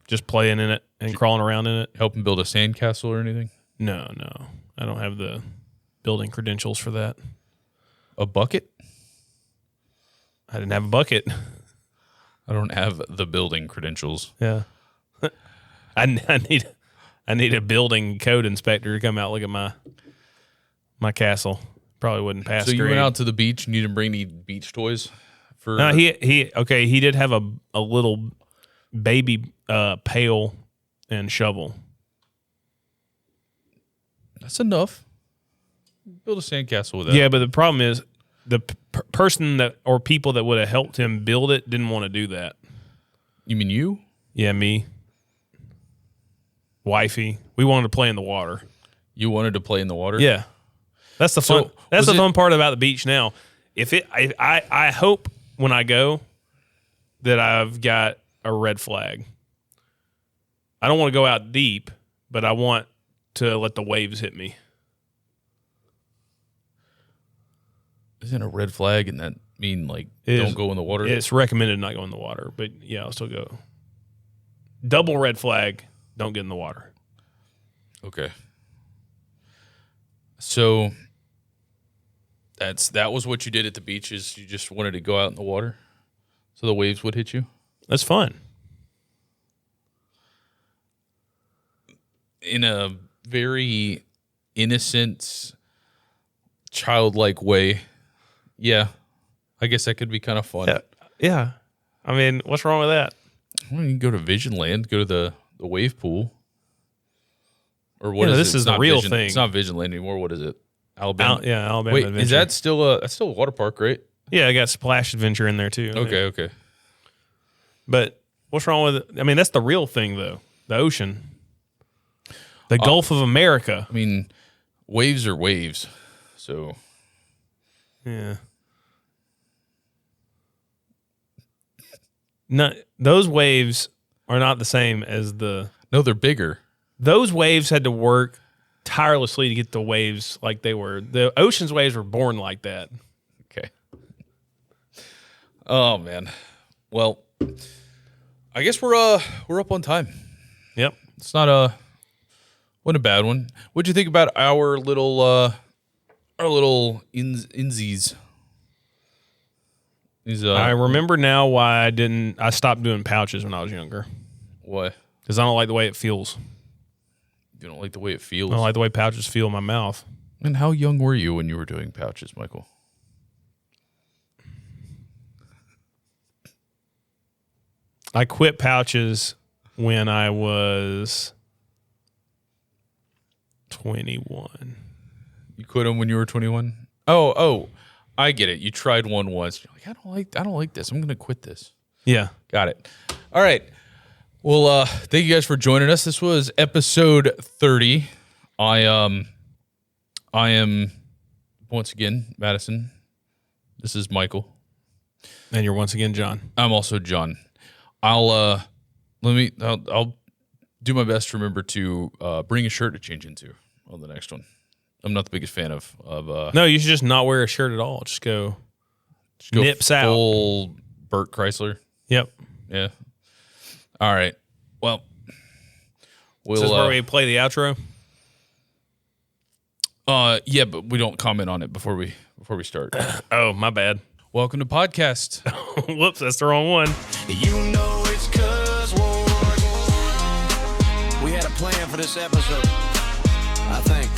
Just playing in it and crawling around in it. Help him build a sandcastle or anything? No. I don't have the building credentials for that. A bucket? I didn't have a bucket. I don't have the building credentials. Yeah. I need a building code inspector to come out and look at my castle. Probably wouldn't pass. So you grade. went out to the beach and you didn't bring any beach toys? He did have a little baby pail and shovel. That's enough. Build a sandcastle with that. Yeah, but the problem is the person that or people that would have helped him build it didn't want to do that. You mean you? Yeah, me. Wifey. We wanted to play in the water. You wanted to play in the water? Yeah. That's the fun. That's the fun part about the beach now. I hope when I go that I've got a red flag. I don't want to go out deep, but I want to let the waves hit me. Isn't a red flag and that mean like don't go in the water? It's recommended not go in the water, but yeah, I'll still go. Double red flag, don't get in the water. Okay. So that was what you did at the beach is you just wanted to go out in the water so the waves would hit you? That's fun. In a very innocent, childlike way. Yeah. I guess that could be kind of fun. Yeah. I mean, what's wrong with that? Well, you can go to Vision Land, go to the wave pool. Or what Yeah, is this it? is the real thing. It's not Vision Land anymore. What is it? Alabama. Alabama Wait, Adventure. is that still that's still a water park, right? Yeah, I got Splash Adventure in there too. Okay. But what's wrong with it? I mean, that's the real thing though. The ocean. The Gulf of America. I mean, waves are waves. So yeah. No, those waves are not the same as the. No, they're bigger. Those waves had to work tirelessly to get the waves like they were. The ocean's waves were born like that. Okay. Oh man. Well, I guess we're up on time. Yep. It's not wasn't a bad one. What'd you think about our little insies? I remember now why I stopped doing pouches when I was younger. Why? Because I don't like the way it feels. You don't like the way it feels? I don't like the way pouches feel in my mouth. And how young were you when you were doing pouches, Michael? I quit pouches when I was 21. You quit them when you were 21? Oh, I get it. You tried one once. You're like, I don't like this. I'm going to quit this. Yeah. Got it. All right. Well, thank you guys for joining us. This was episode 30. I am once again Madison. This is Michael. And you're once again John. I'm also John. I'll do my best to remember to bring a shirt to change into on the next one. I'm not the biggest fan of No, you should just not wear a shirt at all. Just go nips out. Full Burt Chrysler. Yep. Yeah. All right. Well, This is where we play the outro. Yeah, but we don't comment on it before we start. Oh, my bad. Welcome to podcast. Whoops, that's the wrong one. You know it's CuzWords. We had a plan for this episode, I think.